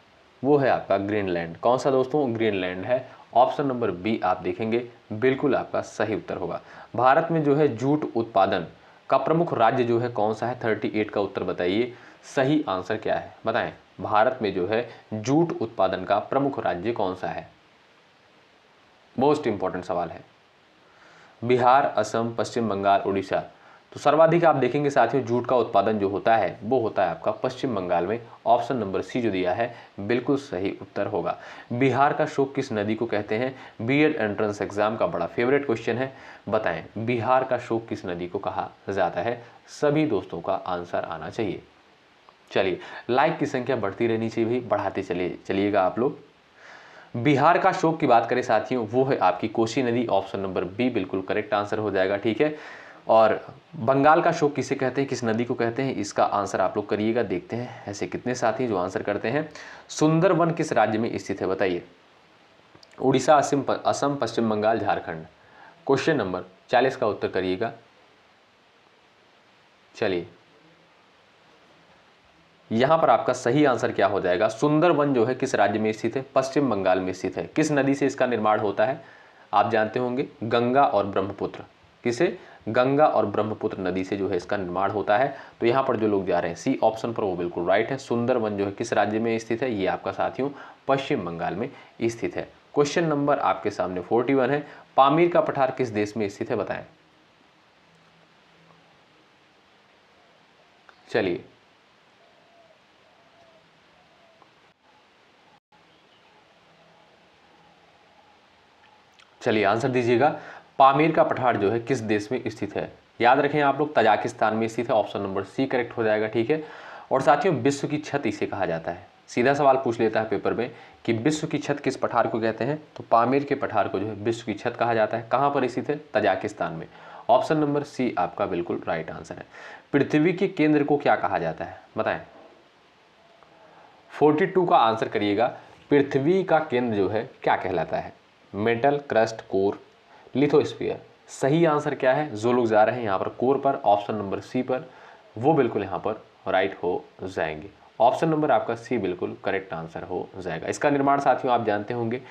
वो है आपका ग्रीनलैंड। कौन सा दोस्तों, ग्रीनलैंड है। ऑप्शन नंबर बी आप देखेंगे बिल्कुल आपका सही उत्तर होगा। भारत में जो है जूट उत्पादन का प्रमुख राज्य जो है कौन सा है, 38 का उत्तर बताइए। सही आंसर क्या है, बताएं। भारत में जो है जूट उत्पादन का प्रमुख राज्य कौन सा है, मोस्ट इंपॉर्टेंट सवाल है। बिहार, असम, पश्चिम बंगाल, उड़ीसा। तो सर्वाधिक आप देखेंगे साथियों जूट का उत्पादन जो होता है वो होता है आपका पश्चिम बंगाल में। ऑप्शन नंबर सी जो दिया है बिल्कुल सही उत्तर होगा। बिहार का शोक किस नदी को कहते हैं, बीएड एंट्रेंस एग्जाम का बड़ा फेवरेट क्वेश्चन है। बताएं, बिहार का शोक किस नदी को कहा जाता है, सभी दोस्तों का आंसर आना चाहिए। चलिए, लाइक की संख्या बढ़ती रहनी चाहिए भाई, बढ़ाते चलिएगा आप लोग। बिहार का शोक की बात करें साथियों, वो है आपकी कोसी नदी। ऑप्शन नंबर बी बिल्कुल करेक्ट आंसर हो जाएगा। ठीक है, और बंगाल का शोक किसे कहते हैं, किस नदी को कहते हैं, इसका आंसर आप लोग करिएगा। देखते हैं ऐसे कितने साथी जो आंसर करते हैं। सुंदरवन किस राज्य में स्थित है, बताइए। उड़ीसा, असम, पश्चिम बंगाल, झारखंड। क्वेश्चन नंबर 40 का उत्तर करिएगा। चलिए यहाँ पर आपका सही आंसर क्या हो जाएगा, सुंदरवन जो है किस राज्य में स्थित है, पश्चिम बंगाल में स्थित है। किस नदी से इसका निर्माण होता है, आप जानते होंगे, गंगा और ब्रह्मपुत्र। किसे, गंगा और ब्रह्मपुत्र नदी से जो है इसका निर्माण होता है। तो यहाँ पर जो लोग जा रहे हैं सी ऑप्शन पर वो बिल्कुल राइट है। सुंदरवन जो है किस राज्य में स्थित है, ये आपका साथियों पश्चिम बंगाल में स्थित है। क्वेश्चन नंबर आपके सामने 41 है, पामीर का पठार किस देश में स्थित है, बताएं। चलिए आंसर दीजिएगा। पामीर का पठार जो है किस देश में स्थित है, याद रखें आप लोग तजाकिस्तान में स्थित है। ऑप्शन नंबर सी करेक्ट हो जाएगा, ठीक है। और साथियों विश्व की छत इसे कहा जाता है। सीधा सवाल पूछ लेता है पेपर में कि विश्व की छत किस पठार को कहते हैं, तो पामीर के पठार को जो है विश्व की छत कहा जाता है। कहाँ पर स्थित है, तजाकिस्तान में। ऑप्शन नंबर सी आपका बिल्कुल राइट आंसर है। पृथ्वी के केंद्र को क्या कहा जाता है, बताएं। 42 का आंसर करिएगा। पृथ्वी का केंद्र जो है क्या कहलाता है, मेटल, क्रस्ट, कोर, लिथोस्फीयर। सही आंसर क्या है, जो लोग जा रहे हैं यहाँ पर कोर पर, ऑप्शन नंबर सी पर, वो बिल्कुल यहाँ पर राइट हो जाएंगे। ऑप्शन नंबर आपका सी बिल्कुल करेक्ट आंसर हो जाएगा। इसका निर्माण साथियों आप जानते होंगे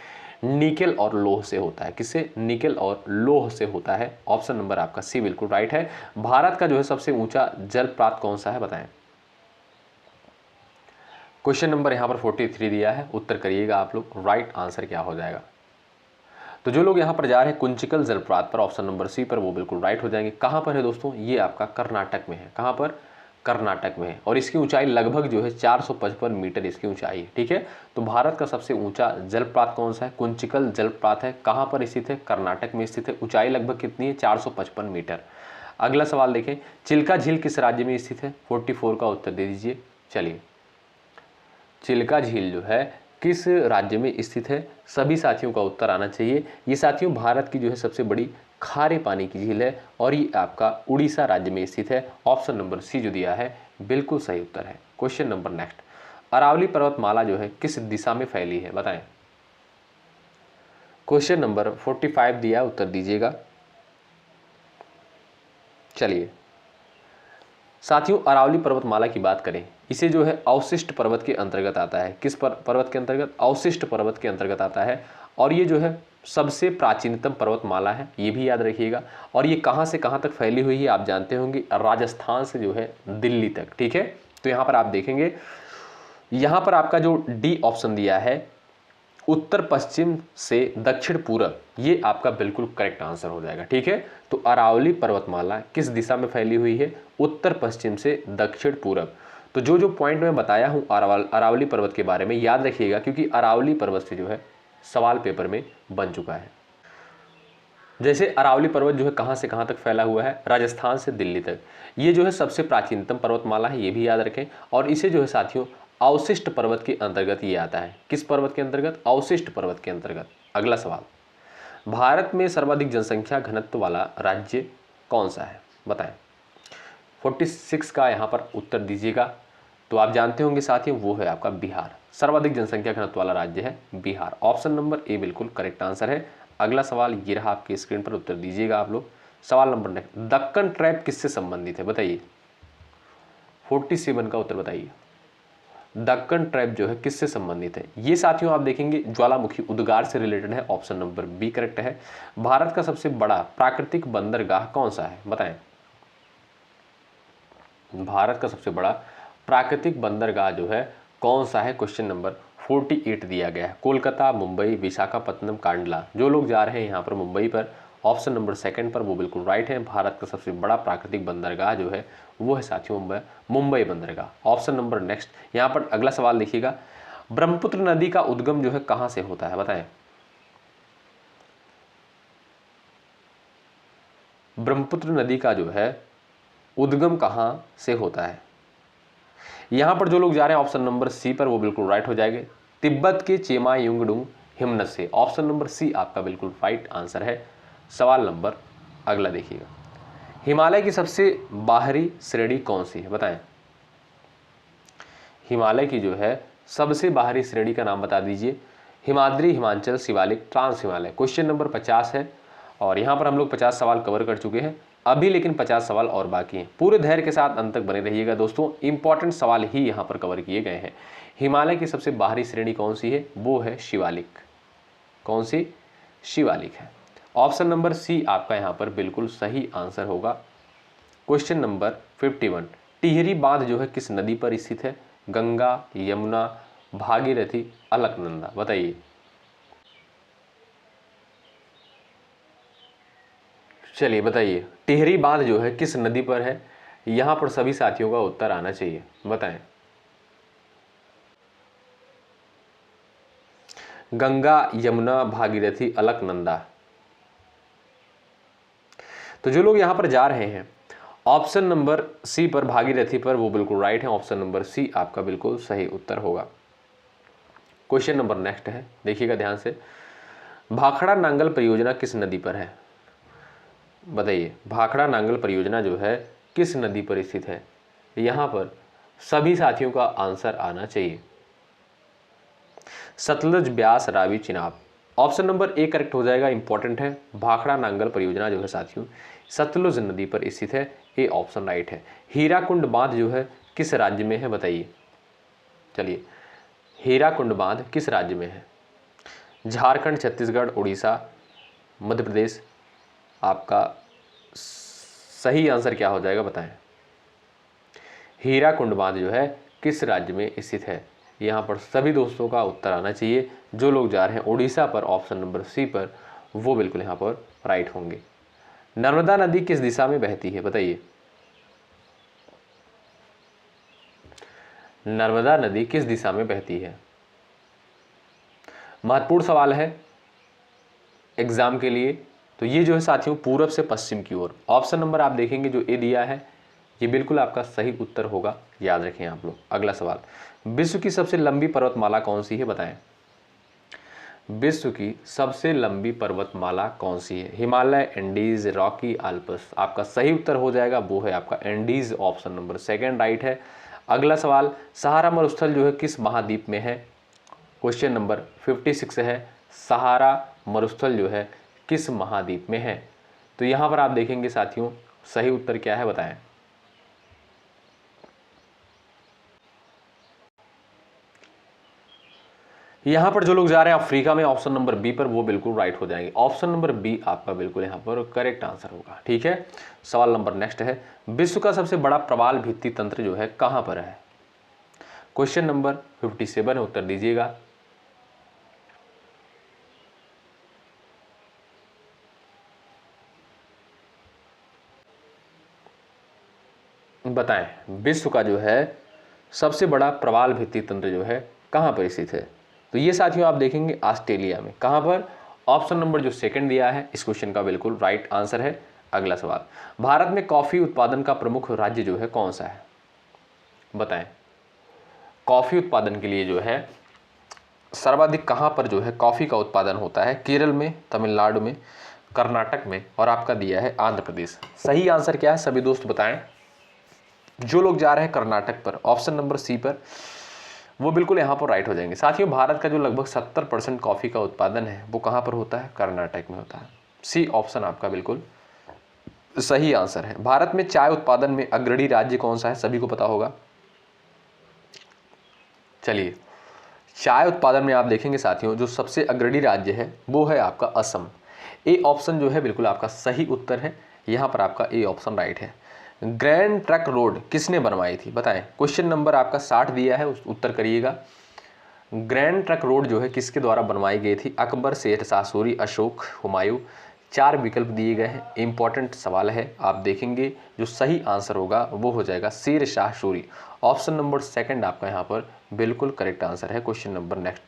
निकेल और लोह से होता है। किससे, निकेल और लोह से होता है। ऑप्शन नंबर आपका सी बिल्कुल राइट है। भारत का जो है सबसे ऊंचा जलप्रपात कौन सा है, बताएं। क्वेश्चन नंबर यहाँ पर 43 दिया है, उत्तर करिएगा आप लोग। राइट आंसर क्या हो जाएगा, तो जो लोग यहाँ पर जा रहे हैं कुंचिकल जलप्रपात पर, ऑप्शन नंबर सी पर, वो बिल्कुल राइट हो जाएंगे। कहाँ पर है दोस्तों, ये आपका कर्नाटक में है। कहाँ पर, कर्नाटक में है। और इसकी ऊंचाई लगभग जो है 455 मीटर इसकी ऊंचाई है, ठीक है। तो भारत का सबसे ऊंचा जलप्रपात कौन सा है, कुंचिकल जलप्रपात है। कहाँ पर स्थित है, कर्नाटक में स्थित है। ऊंचाई लगभग कितनी है, 455 मीटर। अगला सवाल देखें, चिल्का झील किस राज्य में स्थित है, 44 का उत्तर दे दीजिए। चलिए, चिल्का झील जो है किस राज्य में स्थित है, सभी साथियों का उत्तर आना चाहिए। ये साथियों भारत की जो है सबसे बड़ी खारे पानी की झील है और ये आपका उड़ीसा राज्य में स्थित है। ऑप्शन नंबर सी जो दिया है बिल्कुल सही उत्तर है। क्वेश्चन नंबर नेक्स्ट, अरावली पर्वतमाला जो है किस दिशा में फैली है, बताएं। क्वेश्चन नंबर 45 दिया, उत्तर दीजिएगा। चलिए साथियों, अरावली पर्वतमाला की बात करें, इसे जो है अवशिष्ट पर्वत के अंतर्गत आता है। किस पर्वत के अंतर्गत, अवशिष्ट पर्वत के अंतर्गत आता है। और ये जो है सबसे प्राचीनतम पर्वतमाला है, ये भी याद रखिएगा। और ये कहाँ से कहाँ तक फैली हुई है, आप जानते होंगे, राजस्थान से जो है दिल्ली तक, ठीक है। तो यहाँ पर आप देखेंगे, यहाँ पर आपका जो डी ऑप्शन दिया है उत्तर पश्चिम से दक्षिण पूर्व, ये आपका बिल्कुल करेक्ट आंसर हो जाएगा, ठीक है। तो अरावली पर्वतमाला किस दिशा में फैली हुई है, उत्तर पश्चिम से दक्षिण पूर्व। तो जो जो पॉइंट मैं बताया हूं अरावली पर्वत के बारे में याद रखिएगा, क्योंकि अरावली पर्वत से जो है सवाल पेपर में बन चुका है। जैसे अरावली पर्वत जो है कहां से कहां तक फैला हुआ है, राजस्थान से दिल्ली तक। ये जो है सबसे प्राचीनतम पर्वतमाला है, ये भी याद रखें। और इसे जो है साथियों अवशिष्ट पर्वत के अंतर्गत ये आता है। किस पर्वत के अंतर्गत, अवशिष्ट पर्वत के अंतर्गत। अगला सवाल, भारत में सर्वाधिक जनसंख्या घनत्व वाला राज्य कौन सा है, बताएं। 46 का यहाँ पर उत्तर दीजिएगा। तो आप जानते होंगे साथियों वो है आपका बिहार। सर्वाधिक जनसंख्या घनत्व वाला राज्य है बिहार। ऑप्शन नंबर ए बिल्कुल करेक्ट आंसर है। अगला सवाल ये रहा आपकी स्क्रीन पर, उत्तर दीजिएगा आप लोग। सवाल नंबर नेक्स्ट, दक्कन ट्रैप किससे संबंधित है, बताइए। 47 का उत्तर बताइए। दक्कन ट्रैप जो है किससे संबंधित है, ये साथियों आप देखेंगे ज्वालामुखी उद्गार से रिलेटेड है। ऑप्शन नंबर बी करेक्ट है। भारत का सबसे बड़ा प्राकृतिक बंदरगाह कौन सा है, बताएं। भारत का सबसे बड़ा प्राकृतिक बंदरगाह जो है कौन सा है, क्वेश्चन नंबर 48 दिया गया है। कोलकाता, मुंबई, विशाखापत्तनम, कांडला। जो लोग जा रहे हैं यहाँ पर मुंबई पर, ऑप्शन नंबर सेकंड पर, वो बिल्कुल राइट है। भारत का सबसे बड़ा प्राकृतिक बंदरगाह जो है वो है साथियों मुंबई बंदरगाह। ऑप्शन नंबर नेक्स्ट, यहाँ पर अगला सवाल देखिएगा, ब्रह्मपुत्र नदी का उद्गम जो है कहाँ से होता है, बताएं। ब्रह्मपुत्र नदी का जो है उद्गम कहाँ से होता है, यहाँ पर जो लोग जा रहे हैं ऑप्शन नंबर सी पर, वो बिल्कुल राइट हो जाएंगे। तिब्बत के चेमायुंगडुंग हिमनद से। ऑप्शन नंबर सी आपका बिल्कुल राइट आंसर है। सवाल नंबर अगला देखिएगा, हिमालय की सबसे बाहरी श्रेणी कौन सी है, बताएं। हिमालय की जो है सबसे बाहरी श्रेणी का नाम बता दीजिए। Himadri, Himachal, Shivalik, trans Himalaya. Question number 50 है और यहाँ पर हम लोग 50 सवाल कवर कर चुके हैं अभी, लेकिन 50 सवाल और बाकी हैं। पूरे धैर्य के साथ अंत तक बने रहिएगा दोस्तों, इंपॉर्टेंट सवाल ही यहाँ पर कवर किए गए हैं। हिमालय की सबसे बाहरी श्रेणी कौन सी है? वो है शिवालिक। कौन सी? शिवालिक है। ऑप्शन नंबर सी आपका यहाँ पर बिल्कुल सही आंसर होगा। क्वेश्चन नंबर 51, टिहरी बांध जो है किस नदी पर स्थित है? गंगा, यमुना, भागीरथी, अलकनंदा। बताइए। चलिए बताइए, टिहरी बांध जो है किस नदी पर है? यहां पर सभी साथियों का उत्तर आना चाहिए, बताएं। गंगा, यमुना, भागीरथी, अलकनंदा। तो जो लोग यहां पर जा रहे हैं ऑप्शन नंबर सी पर, भागीरथी पर, वो बिल्कुल राइट है। ऑप्शन नंबर सी आपका बिल्कुल सही उत्तर होगा। क्वेश्चन नंबर नेक्स्ट है, देखिएगा ध्यान से। भाखड़ा नांगल परियोजना किस नदी पर है? बताइए, भाखड़ा नांगल परियोजना जो है किस नदी पर स्थित है? यहां पर सभी साथियों का आंसर आना चाहिए। Sutlej, Beas, Ravi, Chenab. Option number A correct हो जाएगा, इंपॉर्टेंट है। भाखड़ा नांगल परियोजना जो है साथियों सतलुज नदी पर स्थित है, ए ऑप्शन राइट है। हीराकुंड बांध जो है किस राज्य में है? बताइए। चलिए, हीराकुंड बांध किस राज्य में है? झारखंड, छत्तीसगढ़, उड़ीसा, मध्य प्रदेश। आपका सही आंसर क्या हो जाएगा, बताएं। हीराकुंड बांध जो है किस राज्य में स्थित है? यहाँ पर सभी दोस्तों का उत्तर आना चाहिए। जो लोग जा रहे हैं उड़ीसा पर, ऑप्शन नंबर सी पर, वो बिल्कुल यहाँ पर राइट होंगे। नर्मदा नदी किस दिशा में बहती है? बताइए। नर्मदा नदी किस दिशा में बहती है? महत्वपूर्ण सवाल है एग्जाम के लिए। तो ये जो है साथियों पूरब से पश्चिम की ओर। ऑप्शन नंबर आप देखेंगे जो ए दिया है ये बिल्कुल आपका सही उत्तर होगा, याद रखें आप लोग। अगला सवाल, विश्व की सबसे लंबी पर्वतमाला कौन सी है? बताएं। विश्व की सबसे लंबी पर्वतमाला कौन सी है? Himalaya, Andes, Rocky, Alps. आपका सही उत्तर हो जाएगा वो है आपका Andes. Option number second right है। अगला सवाल, सहारा मरुस्थल जो है किस महाद्वीप में है? क्वेश्चन नंबर 56 है, सहारा मरुस्थल जो है किस महाद्वीप में है? तो यहां पर आप देखेंगे साथियों सही उत्तर क्या है, बताएं। यहां पर जो लोग जा रहे हैं अफ्रीका में, ऑप्शन नंबर बी पर, वो बिल्कुल राइट हो जाएंगे। ऑप्शन नंबर बी आपका बिल्कुल यहां पर करेक्ट आंसर होगा। ठीक है, सवाल नंबर नेक्स्ट है, विश्व का सबसे बड़ा प्रवाल भित्ति तंत्र जो है कहां पर है? क्वेश्चन नंबर 57 है, उत्तर दीजिएगा। बताएं, विश्व का जो है सबसे बड़ा प्रवाल भित्ति तंत्र जो है कहां पर स्थित है? तो ये साथियों आप देखेंगे ऑस्ट्रेलिया में। कहां पर? ऑप्शन नंबर जो सेकंड दिया है इस क्वेश्चन का बिल्कुल राइट आंसर है। अगला सवाल, भारत में कॉफी उत्पादन का प्रमुख राज्य जो है कौन सा है? बताएं, कॉफी उत्पादन के लिए जो है सर्वाधिक कहां पर जो है कॉफी का उत्पादन होता है? केरल में, तमिलनाडु में, कर्नाटक में, और आपका दिया है आंध्र प्रदेश। सही आंसर क्या है सभी दोस्त बताएं। जो लोग जा रहे हैं कर्नाटक पर, ऑप्शन नंबर सी पर, वो बिल्कुल यहाँ पर राइट हो जाएंगे। साथियों भारत का जो लगभग 70% कॉफ़ी का उत्पादन है वो कहाँ पर होता है? कर्नाटक में होता है। सी ऑप्शन आपका बिल्कुल सही आंसर है। भारत में चाय उत्पादन में अग्रणी राज्य कौन सा है? सभी को पता होगा। चलिए, चाय उत्पादन में आप देखेंगे साथियों जो सबसे अग्रणी राज्य है वो है आपका असम। ए ऑप्शन जो है बिल्कुल आपका सही उत्तर है। यहाँ पर आपका ए ऑप्शन राइट है। ग्रैंड ट्रंक रोड किसने बनवाई थी? बताएं। क्वेश्चन नंबर आपका 60 दिया है, उस उत्तर करिएगा। ग्रैंड ट्रंक रोड जो है किसके द्वारा बनवाई गई थी? अकबर, शेरशाह सूरी, अशोक, हुमायूं। 4 विकल्प दिए गए हैं, इंपॉर्टेंट सवाल है। आप देखेंगे जो सही आंसर होगा वो हो जाएगा Sher Shah Suri. Option number second आपका यहाँ पर बिल्कुल करेक्ट आंसर है। क्वेश्चन नंबर नेक्स्ट,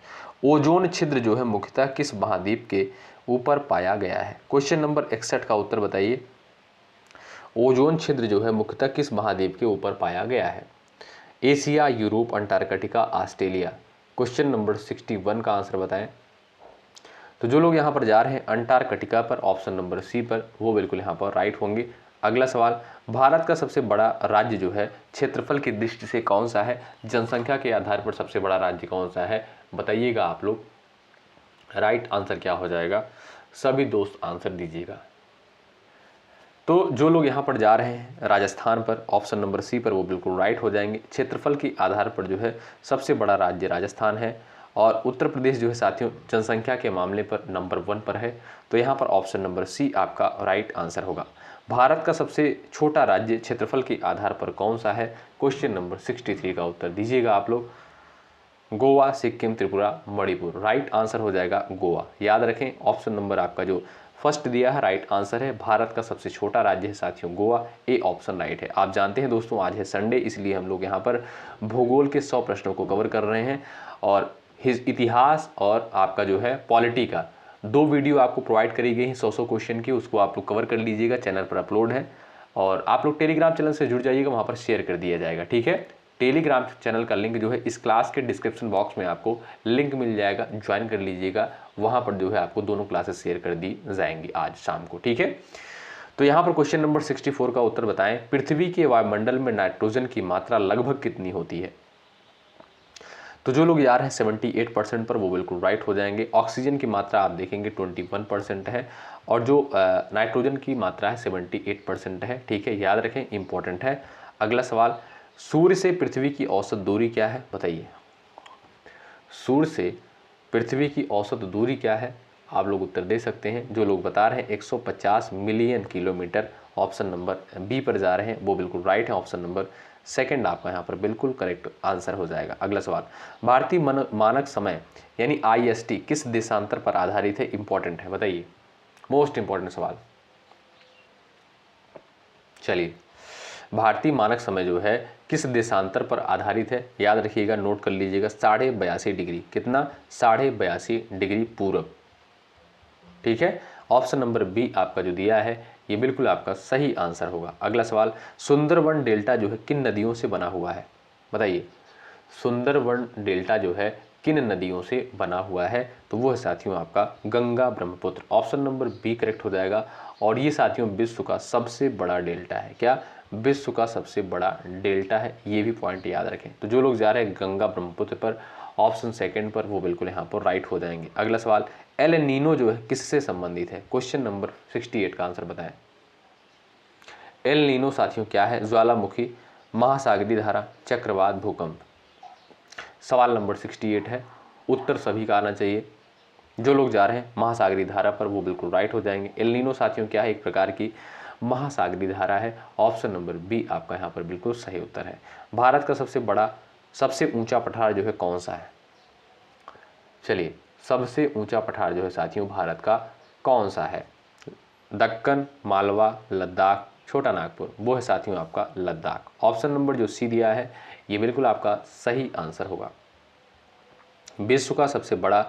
ओजोन छिद्र जो है मुख्यतः किस महाद्वीप के ऊपर पाया गया है? क्वेश्चन नंबर 61 का उत्तर बताइए। ओजोन छिद्र जो है मुख्यतः किस महाद्वीप के ऊपर पाया गया है? Asia, Europe, Antarctica, Australia. Question number 61 का आंसर बताएं। तो जो लोग यहाँ पर जा रहे हैं अंटार्कटिका पर, ऑप्शन नंबर सी पर, वो बिल्कुल यहाँ पर राइट होंगे। अगला सवाल, भारत का सबसे बड़ा राज्य जो है क्षेत्रफल की दृष्टि से कौन सा है? जनसंख्या के आधार पर सबसे बड़ा राज्य कौन सा है? बताइएगा आप लोग, राइट आंसर क्या हो जाएगा? सभी दोस्त आंसर दीजिएगा। तो जो लोग यहाँ पर जा रहे हैं राजस्थान पर, ऑप्शन नंबर सी पर, वो बिल्कुल राइट हो जाएंगे। क्षेत्रफल के आधार पर जो है सबसे बड़ा राज्य राजस्थान है और उत्तर प्रदेश जो है साथियों जनसंख्या के मामले पर नंबर 1 पर है। तो यहाँ पर ऑप्शन नंबर सी आपका राइट आंसर होगा। भारत का सबसे छोटा राज्य क्षेत्रफल के आधार पर कौन सा है? क्वेश्चन नंबर 63 का उत्तर दीजिएगा आप लोग। गोवा, सिक्किम, त्रिपुरा, मणिपुर। राइट आंसर हो जाएगा गोवा। याद रखें ऑप्शन नंबर आपका जो फर्स्ट दिया है राइट आंसर है। भारत का सबसे छोटा राज्य है साथियों गोवा, ए ऑप्शन राइट है। आप जानते हैं दोस्तों आज है संडे, इसलिए हम लोग यहाँ पर भूगोल के 100 प्रश्नों को कवर कर रहे हैं और इतिहास और आपका जो है पॉलिटी का 2 वीडियो आपको प्रोवाइड करी गई है 100 क्वेश्चन की, उसको आप लोग कवर कर लीजिएगा, चैनल पर अपलोड है। और आप लोग टेलीग्राम चैनल से जुड़ जाइएगा, वहाँ पर शेयर कर दिया जाएगा, ठीक है। टेलीग्राम चैनल का लिंक जो है इस क्लास के डिस्क्रिप्शन बॉक्स में आपको लिंक मिल जाएगा, ज्वाइन कर लीजिएगा। वहाँ पर जो है आपको दोनों क्लासेस शेयर कर दी जाएंगी आज शाम को, ठीक है। तो यहाँ पर क्वेश्चन नंबर 64 का उत्तर बताएं। पृथ्वी के वायुमंडल में नाइट्रोजन की मात्रा लगभग कितनी होती है? तो जो लोग जा रहे हैं 78% पर, वो बिल्कुल राइट हो जाएंगे। ऑक्सीजन की मात्रा आप देखेंगे 21% है और जो नाइट्रोजन की मात्रा है 78% है, ठीक है। याद रखें, इंपॉर्टेंट है। अगला सवाल, सूर्य से पृथ्वी की औसत दूरी क्या है? बताइए, सूर्य से पृथ्वी की औसत दूरी क्या है? आप लोग उत्तर दे सकते हैं। जो लोग बता रहे हैं 150 million kilometre, option number B पर जा रहे हैं, वो बिल्कुल राइट है। ऑप्शन नंबर सेकंड आपका यहाँ पर बिल्कुल करेक्ट आंसर हो जाएगा। अगला सवाल, भारतीय मानक समय यानी IST किस देशांतर पर आधारित है? इंपॉर्टेंट है, बताइए, मोस्ट इंपॉर्टेंट सवाल। चलिए, भारतीय मानक समय जो है किस देशांतर पर आधारित है? याद रखिएगा, नोट कर लीजिएगा, 82.5 डिग्री। कितना? 82.5 डिग्री पूरब, ठीक है। ऑप्शन नंबर बी आपका जो दिया है ये बिल्कुल आपका सही आंसर होगा। अगला सवाल, सुंदरवन डेल्टा जो है किन नदियों से बना हुआ है? बताइए, सुंदरवन डेल्टा जो है किन नदियों से बना हुआ है? तो वो है साथियों आपका Ganga Brahmaputra. Option number B correct हो जाएगा। और ये साथियों विश्व का सबसे बड़ा डेल्टा है। क्या? विश्व का सबसे बड़ा डेल्टा है, ये भी पॉइंट याद रखें। तो जो लोग जा रहे हैं गंगा ब्रह्मपुत्र पर, ऑप्शन सेकंड पर, वो बिल्कुल यहाँ पर राइट हो जाएंगे। अगला सवाल, एल नीनो जो है किससे संबंधित है? क्वेश्चन नंबर 68 का आंसर बताएं। एल नीनो साथियों क्या है? ज्वालामुखी, महासागरीय धारा, चक्रवात, भूकंप। सवाल नंबर 68 है, उत्तर सभी का आना चाहिए। जो लोग जा रहे हैं महासागरीय धारा पर, वो बिल्कुल राइट हो जाएंगे। एल नीनो साथियों क्या है? एक प्रकार की महासागरीय धारा है। ऑप्शन नंबर बी आपका यहाँ पर बिल्कुल सही उत्तर है। भारत का सबसे ऊंचा पठार जो है कौन सा है? चलिए, सबसे ऊंचा पठार जो है साथियों भारत का कौन सा है? दक्कन, मालवा, लद्दाख, छोटा नागपुर। वो है साथियों आपका लद्दाख। ऑप्शन नंबर जो सी दिया है ये बिल्कुल आपका सही आंसर होगा। विश्व का सबसे बड़ा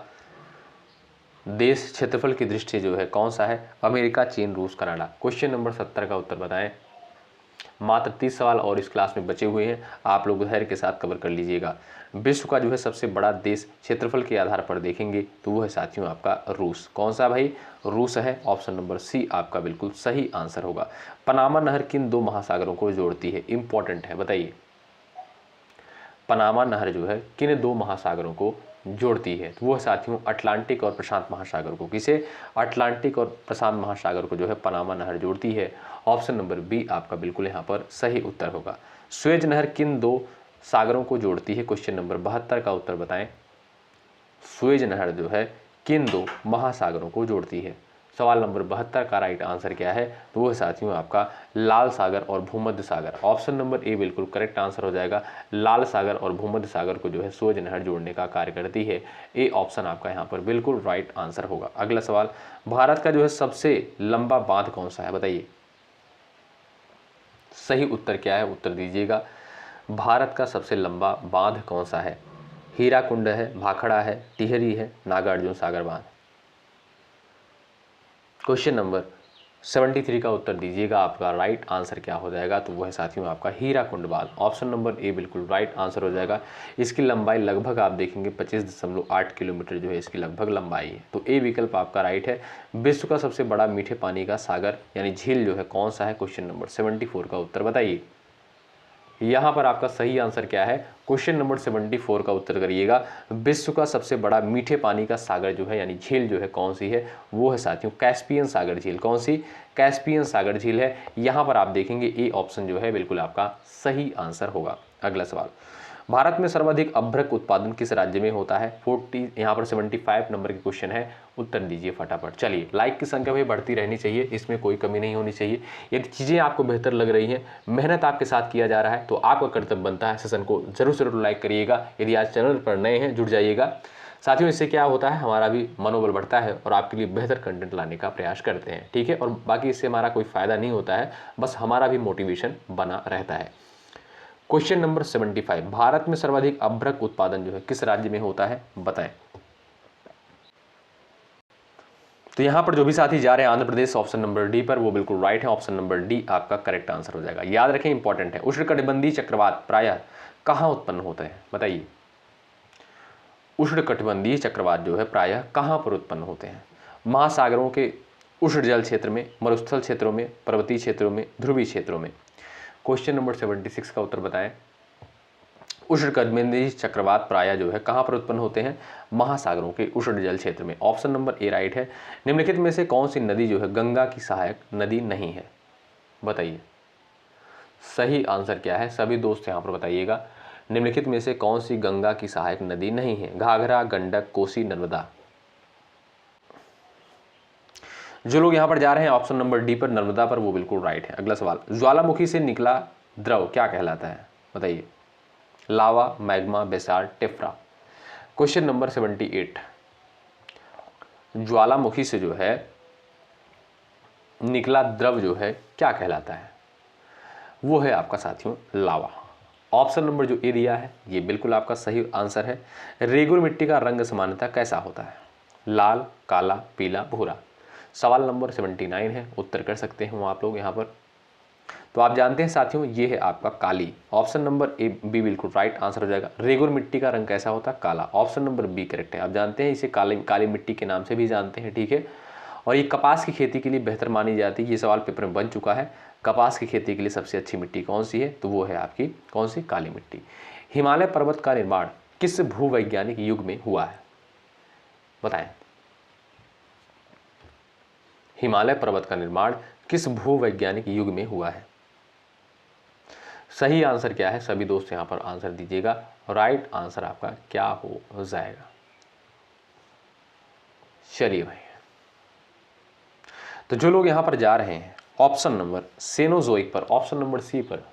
देश क्षेत्रफल की दृष्टि जो है कौन सा है? अमेरिका, चीन, रूस, कनाडा। क्वेश्चन नंबर 70 का उत्तर बताएं। मात्र 30 सवाल और इस क्लास में बचे हुए हैं, आप लोग धैर्य के साथ कवर कर लीजिएगा। विश्व का जो है सबसे बड़ा देश क्षेत्रफल के आधार पर देखेंगे तो वो है साथियों आपका रूस। कौन सा भाई? रूस है। ऑप्शन नंबर सी आपका बिल्कुल सही आंसर होगा। पनामा नहर किन 2 महासागरों को जोड़ती है? इंपॉर्टेंट है, बताइए, पनामा नहर जो है किन 2 महासागरों को जोड़ती है? तो वो साथियों अटलांटिक और प्रशांत महासागर को। किसे? अटलांटिक और प्रशांत महासागर को जो है पनामा नहर जोड़ती है। ऑप्शन नंबर बी आपका बिल्कुल यहाँ पर सही उत्तर होगा। स्वेज नहर किन 2 सागरों को जोड़ती है? क्वेश्चन नंबर 72 का उत्तर बताएं। स्वेज नहर जो है किन 2 महासागरों को जोड़ती है? सवाल नंबर 72 का राइट आंसर क्या है? तो वो साथियों आपका लाल सागर और भूमध्य सागर। ऑप्शन नंबर ए बिल्कुल करेक्ट आंसर हो जाएगा। लाल सागर और भूमध्य सागर को जो है स्वेज नहर जोड़ने का कार्य करती है। ए ऑप्शन आपका यहाँ पर बिल्कुल राइट आंसर होगा। अगला सवाल, भारत का जो है सबसे लंबा बांध कौन सा है? बताइए, सही उत्तर क्या है? उत्तर दीजिएगा। भारत का सबसे लंबा बांध कौन सा है? हीराकुंड है, भाखड़ा है, टिहरी है, नागार्जुन सागर बांध। क्वेश्चन नंबर 73 का उत्तर दीजिएगा। आपका राइट आंसर क्या हो जाएगा? तो वह है साथियों आपका हीराकुंड बांध। ऑप्शन नंबर ए बिल्कुल राइट आंसर हो जाएगा। इसकी लंबाई लगभग आप देखेंगे 25.8 किलोमीटर जो है इसकी लगभग लंबाई है। तो ए विकल्प आपका राइट है। विश्व का सबसे बड़ा मीठे पानी का सागर यानी झील जो है कौन सा है? क्वेश्चन नंबर 74 का उत्तर बताइए। यहाँ पर आपका सही आंसर क्या है, क्वेश्चन नंबर 74 का उत्तर करिएगा। विश्व का सबसे बड़ा मीठे पानी का सागर जो है यानी झील जो है कौन सी है, वो है साथियों कैस्पियन सागर झील। कौन सी, कैस्पियन सागर झील है। यहाँ पर आप देखेंगे ए ऑप्शन जो है बिल्कुल आपका सही आंसर होगा। अगला सवाल, भारत में सर्वाधिक अभ्रक उत्पादन किस राज्य में होता है। 40 यहाँ पर 75 नंबर की क्वेश्चन है, उत्तर दीजिए फटाफट। चलिए, लाइक की संख्या भी बढ़ती रहनी चाहिए, इसमें कोई कमी नहीं होनी चाहिए। यदि चीज़ें आपको बेहतर लग रही हैं, मेहनत आपके साथ किया जा रहा है, तो आपका कर्तव्य बनता है सेशन को जरूर से जरूर लाइक करिएगा। यदि आज चैनल पर नए हैं, जुड़ जाइएगा साथियों। इससे क्या होता है, हमारा भी मनोबल बढ़ता है और आपके लिए बेहतर कंटेंट लाने का प्रयास करते हैं, ठीक है। और बाकी इससे हमारा कोई फ़ायदा नहीं होता है, बस हमारा भी मोटिवेशन बना रहता है। क्वेश्चन नंबर 75, भारत में सर्वाधिक अभ्रक उत्पादन जो है किस राज्य में होता है, बताएं। तो यहां पर जो भी साथी जा रहे हैं Andhra Pradesh option number D पर, वो बिल्कुल राइट है। ऑप्शन नंबर डी आपका करेक्ट आंसर हो जाएगा। याद रखें, इंपॉर्टेंट है। उष्णकटिबंधीय चक्रवात प्रायः कहां उत्पन्न होते हैं, बताइए। उष्णकटिबंधीय चक्रवात जो है प्रायः कहां पर उत्पन्न होते हैं। महासागरों के उष्ण जल क्षेत्र में, मरुस्थल क्षेत्रों में, पर्वतीय क्षेत्रों में, ध्रुवीय क्षेत्रों में। क्वेश्चन नंबर 76 का उत्तर बताएं। उष्णकटिबंधीय चक्रवात प्रायः जो है कहां पर उत्पन्न होते हैं, महासागरों के उष्ण जल क्षेत्र में। ऑप्शन नंबर ए राइट है। निम्नलिखित में से कौन सी नदी जो है गंगा की सहायक नदी नहीं है, बताइए। सही आंसर क्या है, सभी दोस्त यहां पर बताइएगा। निम्नलिखित में से कौन सी गंगा की सहायक नदी नहीं है, घाघरा, गंडक, कोसी, नर्मदा। जो लोग यहां पर जा रहे हैं ऑप्शन नंबर डी पर, नर्मदा पर, वो बिल्कुल राइट है। अगला सवाल, ज्वालामुखी से निकला द्रव क्या कहलाता है, बताइए। Lava, magma, basalt, tephra. Question number 78, ज्वालामुखी से जो है निकला द्रव जो है क्या कहलाता है, वो है आपका साथियों लावा। ऑप्शन नंबर जो ए दिया है ये बिल्कुल आपका सही आंसर है। रेगुर मिट्टी का रंग सामान्यतः कैसा होता है, लाल, काला, पीला, भूरा। सवाल नंबर 79 है, उत्तर कर सकते हैं आप लोग यहाँ पर। तो आप जानते हैं साथियों, ये है आपका काली। ऑप्शन नंबर ए बी बिल्कुल राइट आंसर हो जाएगा। रेगुर मिट्टी का रंग कैसा होता है, काला। ऑप्शन नंबर बी करेक्ट है। आप जानते हैं इसे काली मिट्टी के नाम से भी जानते हैं, ठीक है। और ये कपास की खेती के लिए बेहतर मानी जाती है। ये सवाल पेपर में बन चुका है। कपास की खेती के लिए सबसे अच्छी मिट्टी कौन सी है, तो वो है आपकी कौन सी, काली मिट्टी। हिमालय पर्वत का निर्माण किस भूवैज्ञानिक युग में हुआ है, बताएं। हिमालय पर्वत का निर्माण किस भूवैज्ञानिक युग में हुआ है। सही आंसर क्या है, सभी दोस्त यहां पर आंसर दीजिएगा। राइट आंसर आपका क्या हो जाएगा। चलिए भाई, तो जो लोग यहां पर जा रहे हैं ऑप्शन नंबर सेनोजोइक पर, ऑप्शन नंबर सी पर,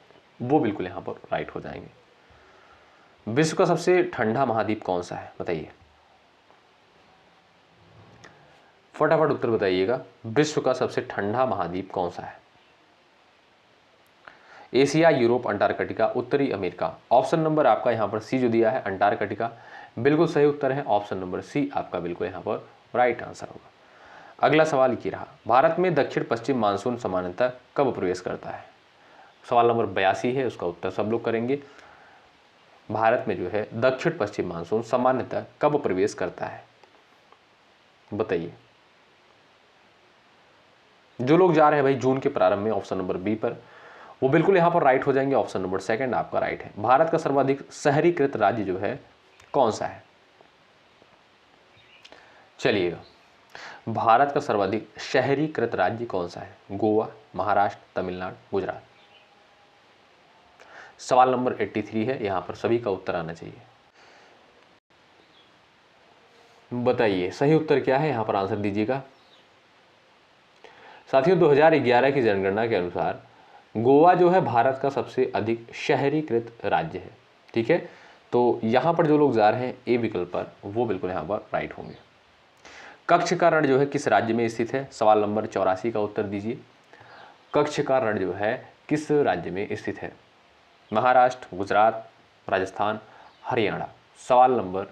वो बिल्कुल यहां पर राइट हो जाएंगे। विश्व का सबसे ठंडा महाद्वीप कौन सा है, बताइए। फटाफट उत्तर बताइएगा। विश्व का सबसे ठंडा महाद्वीप कौन सा है। एशिया, यूरोप, अंटार्कटिका, उत्तरी अमेरिका। ऑप्शन नंबर आपका यहाँ पर सी जो दिया है अंटार्कटिका, बिल्कुल सही उत्तर है। ऑप्शन नंबर सी आपका बिल्कुल यहाँ पर राइट आंसर होगा। अगला सवाल ये रहा, भारत में दक्षिण पश्चिम मानसून सामान्यतः कब प्रवेश करता है। सवाल नंबर 82 है, उसका उत्तर सब लोग करेंगे। भारत में जो है दक्षिण पश्चिम मानसून सामान्यतः कब प्रवेश करता है, बताइए। जो लोग जा रहे हैं भाई जून के प्रारंभ में, ऑप्शन नंबर बी पर, वो बिल्कुल यहां पर राइट हो जाएंगे। ऑप्शन नंबर सेकंड आपका राइट है। भारत का सर्वाधिक शहरीकृत राज्य जो है कौन सा है, चलिएगा। भारत का सर्वाधिक शहरीकृत राज्य कौन सा है, गोवा, महाराष्ट्र, तमिलनाडु, गुजरात। सवाल नंबर 83 है, यहां पर सभी का उत्तर आना चाहिए। बताइए सही उत्तर क्या है, यहां पर आंसर दीजिएगा साथियों। 2011 की जनगणना के अनुसार गोवा जो है भारत का सबसे अधिक शहरीकृत राज्य है, ठीक है। तो यहां पर जो लोग जा रहे हैं ए विकल्प पर, वो बिल्कुल यहां पर राइट होंगे। कच्छ का रण जो है किस राज्य में स्थित है, सवाल नंबर 84 का उत्तर दीजिए। कच्छ का रण जो है किस राज्य में स्थित है, महाराष्ट्र, गुजरात, राजस्थान, हरियाणा। सवाल नंबर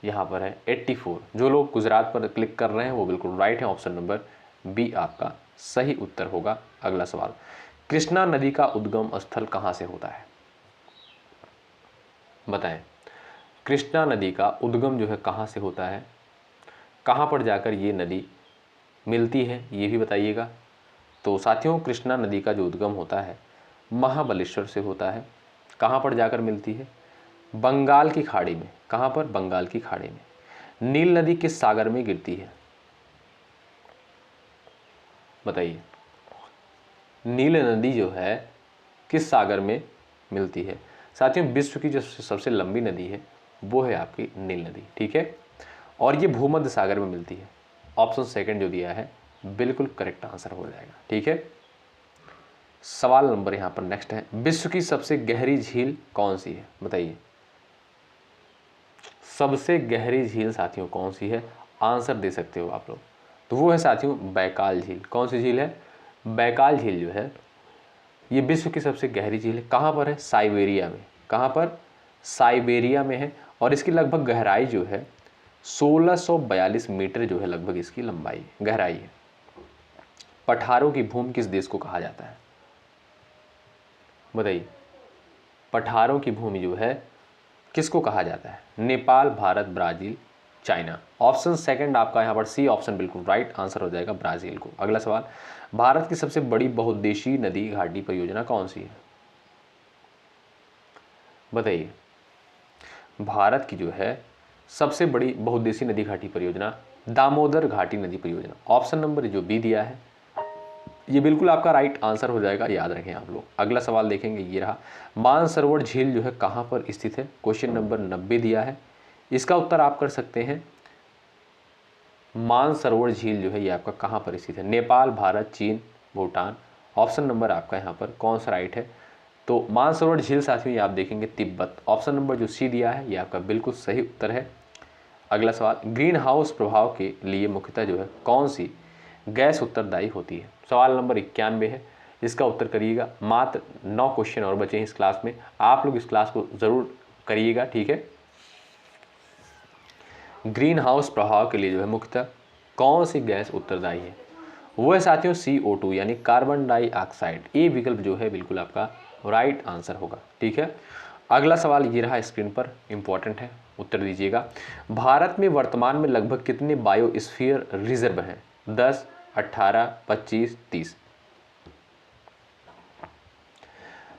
यहाँ पर है 84। जो लोग गुजरात पर क्लिक कर रहे हैं वो बिल्कुल राइट है। ऑप्शन नंबर बी आपका सही उत्तर होगा। अगला सवाल, कृष्णा नदी का उद्गम स्थल कहाँ से होता है, बताएं। कृष्णा नदी का उद्गम जो है कहाँ से होता है, कहाँ पर जाकर ये नदी मिलती है, ये भी बताइएगा। तो साथियों कृष्णा नदी का जो उद्गम होता है महाबलेश्वर से होता है। कहाँ पर जाकर मिलती है? बंगाल की खाड़ी में। कहाँ पर? बंगाल की खाड़ी में। नील नदी किस सागर में गिरती है? बताइए, नील नदी जो है किस सागर में मिलती है? साथियों, विश्व की जो सबसे लंबी नदी है वो है आपकी नील नदी, ठीक है, और ये भूमध्य सागर में मिलती है। ऑप्शन सेकंड जो दिया है बिल्कुल करेक्ट आंसर हो जाएगा, ठीक है। सवाल नंबर यहाँ पर नेक्स्ट है, विश्व की सबसे गहरी झील कौन सी है? बताइए, सबसे गहरी झील साथियों कौन सी है? आंसर दे सकते हो आप लोग। तो वो है साथियों बैकाल झील। कौन सी झील है? बैकाल झील जो है ये विश्व की सबसे गहरी झील है। कहाँ पर है? साइबेरिया में। कहाँ पर? साइबेरिया में है, और इसकी लगभग गहराई जो है 1642 मीटर जो है लगभग इसकी लंबाई गहराई है। पठारों की भूमि किस देश को कहा जाता है? बताइए, पठारों की भूमि जो है किसको कहा जाता है? Nepal, Bharat, Brazil, China. Option second आपका यहाँ पर सी ऑप्शन बिल्कुल राइट आंसर हो जाएगा, ब्राजील को। अगला सवाल, भारत की सबसे बड़ी बहुउद्देशीय नदी घाटी परियोजना कौन सी है? बताइए, भारत की जो है सबसे बड़ी बहुउद्देशीय नदी घाटी परियोजना दामोदर घाटी नदी परियोजना। ऑप्शन नंबर जो बी दिया है ये बिल्कुल आपका राइट आंसर हो जाएगा, याद रखें आप लोग। अगला सवाल देखेंगे, ये रहा, मानसरोवर झील जो है कहाँ पर स्थित है? क्वेश्चन नंबर 90 दिया है। इसका उत्तर आप कर सकते हैं, मानसरोवर झील जो है ये आपका कहाँ पर स्थित है? नेपाल, भारत, चीन, भूटान। ऑप्शन नंबर आपका यहाँ पर कौन सा राइट है? तो मानसरोवर झील साथियों ये आप देखेंगे तिब्बत। ऑप्शन नंबर जो सी दिया है ये आपका बिल्कुल सही उत्तर है। अगला सवाल, ग्रीन हाउस प्रभाव के लिए मुख्यतः जो है कौन सी गैस उत्तरदायी होती है? सवाल नंबर 91 है, इसका उत्तर करिएगा। मात्र 9 क्वेश्चन और बचे हैं इस क्लास में, आप लोग इस क्लास को ज़रूर करिएगा, ठीक है। ग्रीन हाउस प्रभाव के लिए जो है मुख्यतः कौन सी गैस उत्तरदायी है? वो है साथियों CO2 यानी कार्बन डाइऑक्साइड। ये विकल्प जो है बिल्कुल आपका राइट आंसर होगा, ठीक है। अगला सवाल ये रहा, स्क्रीन पर इंपॉर्टेंट है, उत्तर दीजिएगा। भारत में वर्तमान में लगभग कितने बायोस्फीयर रिजर्व हैं? 10, 18, 25, 30।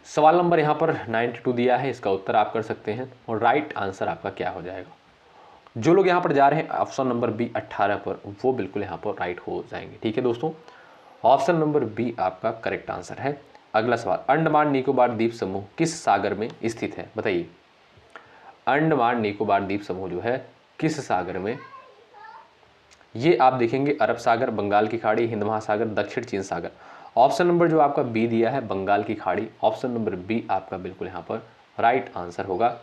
सवाल नंबर यहाँ पर 92 दिया है, इसका उत्तर आप कर सकते हैं, और राइट आंसर आपका क्या हो जाएगा? जो लोग यहाँ पर जा रहे हैं ऑप्शन नंबर बी 18 पर, वो बिल्कुल यहाँ पर राइट हो जाएंगे, ठीक है दोस्तों। ऑप्शन नंबर बी आपका करेक्ट आंसर है। अगला सवाल, अंडमान निकोबार द्वीप समूह किस सागर में स्थित है? बताइए, अंडमान निकोबार द्वीप समूह जो है किस सागर में? ये आप देखेंगे अरब सागर, बंगाल की खाड़ी, हिंद महासागर, दक्षिण चीन सागर। ऑप्शन नंबर जो आपका बी दिया है बंगाल की खाड़ी, ऑप्शन नंबर बी आपका बिल्कुल यहाँ पर राइट आंसर होगा।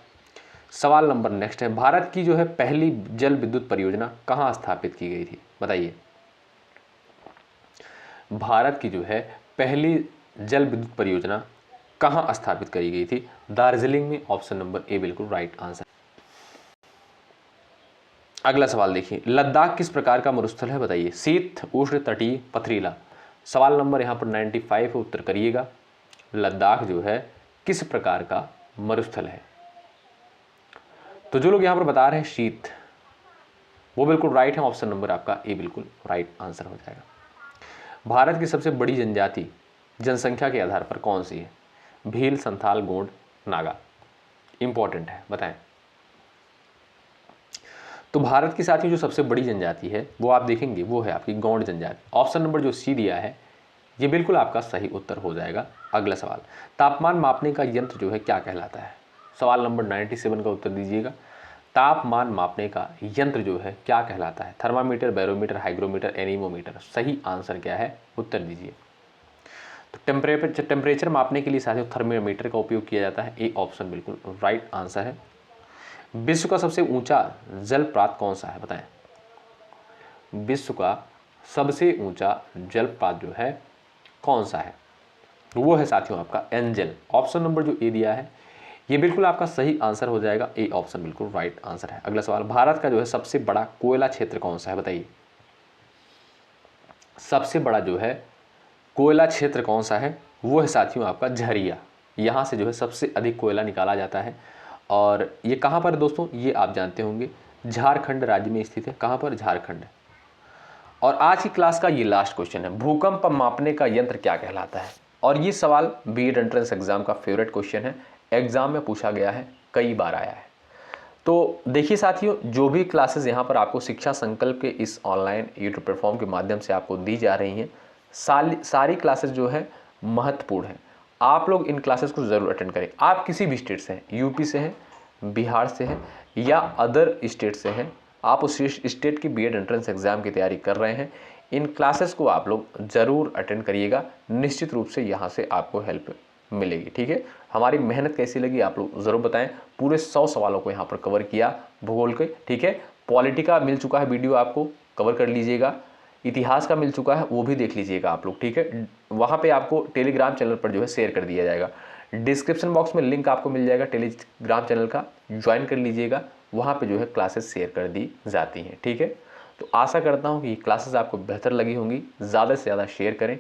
सवाल नंबर नेक्स्ट है, भारत की जो है पहली जल विद्युत परियोजना कहाँ स्थापित की गई थी? बताइए, भारत की जो है पहली जल विद्युत परियोजना कहाँ स्थापित करी गई थी? दार्जिलिंग में। ऑप्शन नंबर ए बिल्कुल राइट आंसर। अगला सवाल देखिए, लद्दाख किस प्रकार का मरुस्थल है? बताइए, शीत, उष्ण, तटीय, पथरीला। सवाल नंबर यहाँ पर 95 है, उत्तर करिएगा। लद्दाख जो है किस प्रकार का मरुस्थल है? तो जो लोग यहाँ पर बता रहे हैं शीत, वो बिल्कुल राइट है, ऑप्शन नंबर आपका ए बिल्कुल राइट आंसर हो जाएगा। भारत की सबसे बड़ी जनजाति जनसंख्या के आधार पर कौन सी है? भील, संथाल, गोंड, नागा। इंपॉर्टेंट है, बताएं। तो भारत की साथ ही जो सबसे बड़ी जनजाति है वो आप देखेंगे वो है आपकी गौंड जनजाति। ऑप्शन नंबर जो सी दिया है ये बिल्कुल आपका सही उत्तर हो जाएगा। अगला सवाल, तापमान मापने का यंत्र जो है क्या कहलाता है? सवाल नंबर 97 का उत्तर दीजिएगा। तापमान मापने का यंत्र जो है क्या कहलाता है? Thermometer, barometer, hygrometer, anemometer. सही आंसर क्या है? उत्तर दीजिए। तो टेम्परेचर मापने के लिए साथियों थर्मामीटर का उपयोग किया जाता है। ए ऑप्शन बिल्कुल राइट आंसर है। विश्व का सबसे ऊंचा जलप्रपात कौन सा है? बताएं। विश्व का सबसे ऊंचा जलप्रपात जो है कौन सा है? वो है साथियों आपका एंजल। ऑप्शन नंबर जो ए दिया है ये बिल्कुल आपका सही आंसर हो जाएगा। ए ऑप्शन बिल्कुल राइट आंसर है। अगला सवाल, भारत का जो है सबसे बड़ा कोयला क्षेत्र कौन सा है? बताइए, सबसे बड़ा जो है कोयला क्षेत्र कौन सा है? वो है साथियों आपका झरिया। यहाँ से जो है सबसे अधिक कोयला निकाला जाता है, और ये कहाँ पर है दोस्तों? ये आप जानते होंगे झारखंड राज्य में स्थित है। कहाँ पर? झारखंड। और आज की क्लास का ये लास्ट क्वेश्चन है, भूकंप मापने का यंत्र क्या कहलाता है? और ये सवाल बीएड एंट्रेंस एग्जाम का फेवरेट क्वेश्चन है। एग्ज़ाम में पूछा गया है, कई बार आया है। तो देखिए साथियों, जो भी क्लासेस यहाँ पर आपको शिक्षा संकल्प के इस ऑनलाइन यूट्यूब प्लेटफॉर्म के माध्यम से आपको दी जा रही हैं, सारी क्लासेस जो है महत्वपूर्ण है। आप लोग इन क्लासेस को ज़रूर अटेंड करें। आप किसी भी स्टेट से हैं, यूपी से हैं, बिहार से हैं या अदर स्टेट से हैं, आप उस स्टेट की बीएड एंट्रेंस एग्ज़ाम की तैयारी कर रहे हैं, इन क्लासेस को आप लोग ज़रूर अटेंड करिएगा। निश्चित रूप से यहाँ से आपको हेल्प मिलेगी। ठीक है, हमारी मेहनत कैसी लगी आप लोग ज़रूर बताएं। पूरे 100 सवालों को यहाँ पर कवर किया भूगोल के। ठीक है, पॉलिटी का मिल चुका है वीडियो, आपको कवर कर लीजिएगा। इतिहास का मिल चुका है, वो भी देख लीजिएगा आप लोग। ठीक है, वहाँ पे आपको टेलीग्राम चैनल पर जो है शेयर कर दिया जाएगा। डिस्क्रिप्शन बॉक्स में लिंक आपको मिल जाएगा टेलीग्राम चैनल का, ज्वाइन कर लीजिएगा। वहाँ पे जो है क्लासेस शेयर कर दी जाती हैं। ठीक है, तो आशा करता हूँ कि क्लासेस आपको बेहतर लगी होंगी। ज़्यादा से ज़्यादा शेयर करें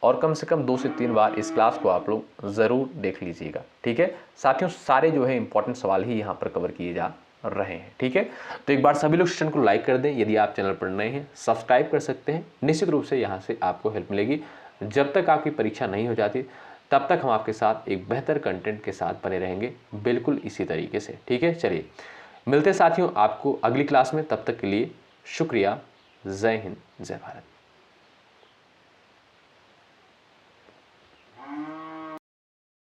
और कम से कम 2 से 3 बार इस क्लास को आप लोग ज़रूर देख लीजिएगा। ठीक है साथियों, सारे जो है इंपॉर्टेंट सवाल ही यहाँ पर कवर किए जा रहे हैं। ठीक है, तो एक बार सभी लोग सेशन को लाइक कर दें। यदि आप चैनल पर नए हैं, सब्सक्राइब कर सकते हैं। निश्चित रूप से यहाँ से आपको हेल्प मिलेगी। जब तक आपकी परीक्षा नहीं हो जाती तब तक हम आपके साथ एक बेहतर कंटेंट के साथ बने रहेंगे, बिल्कुल इसी तरीके से। ठीक है, चलिए मिलते साथियों आपको अगली क्लास में। तब तक के लिए शुक्रिया। जय हिंद, जय भारत।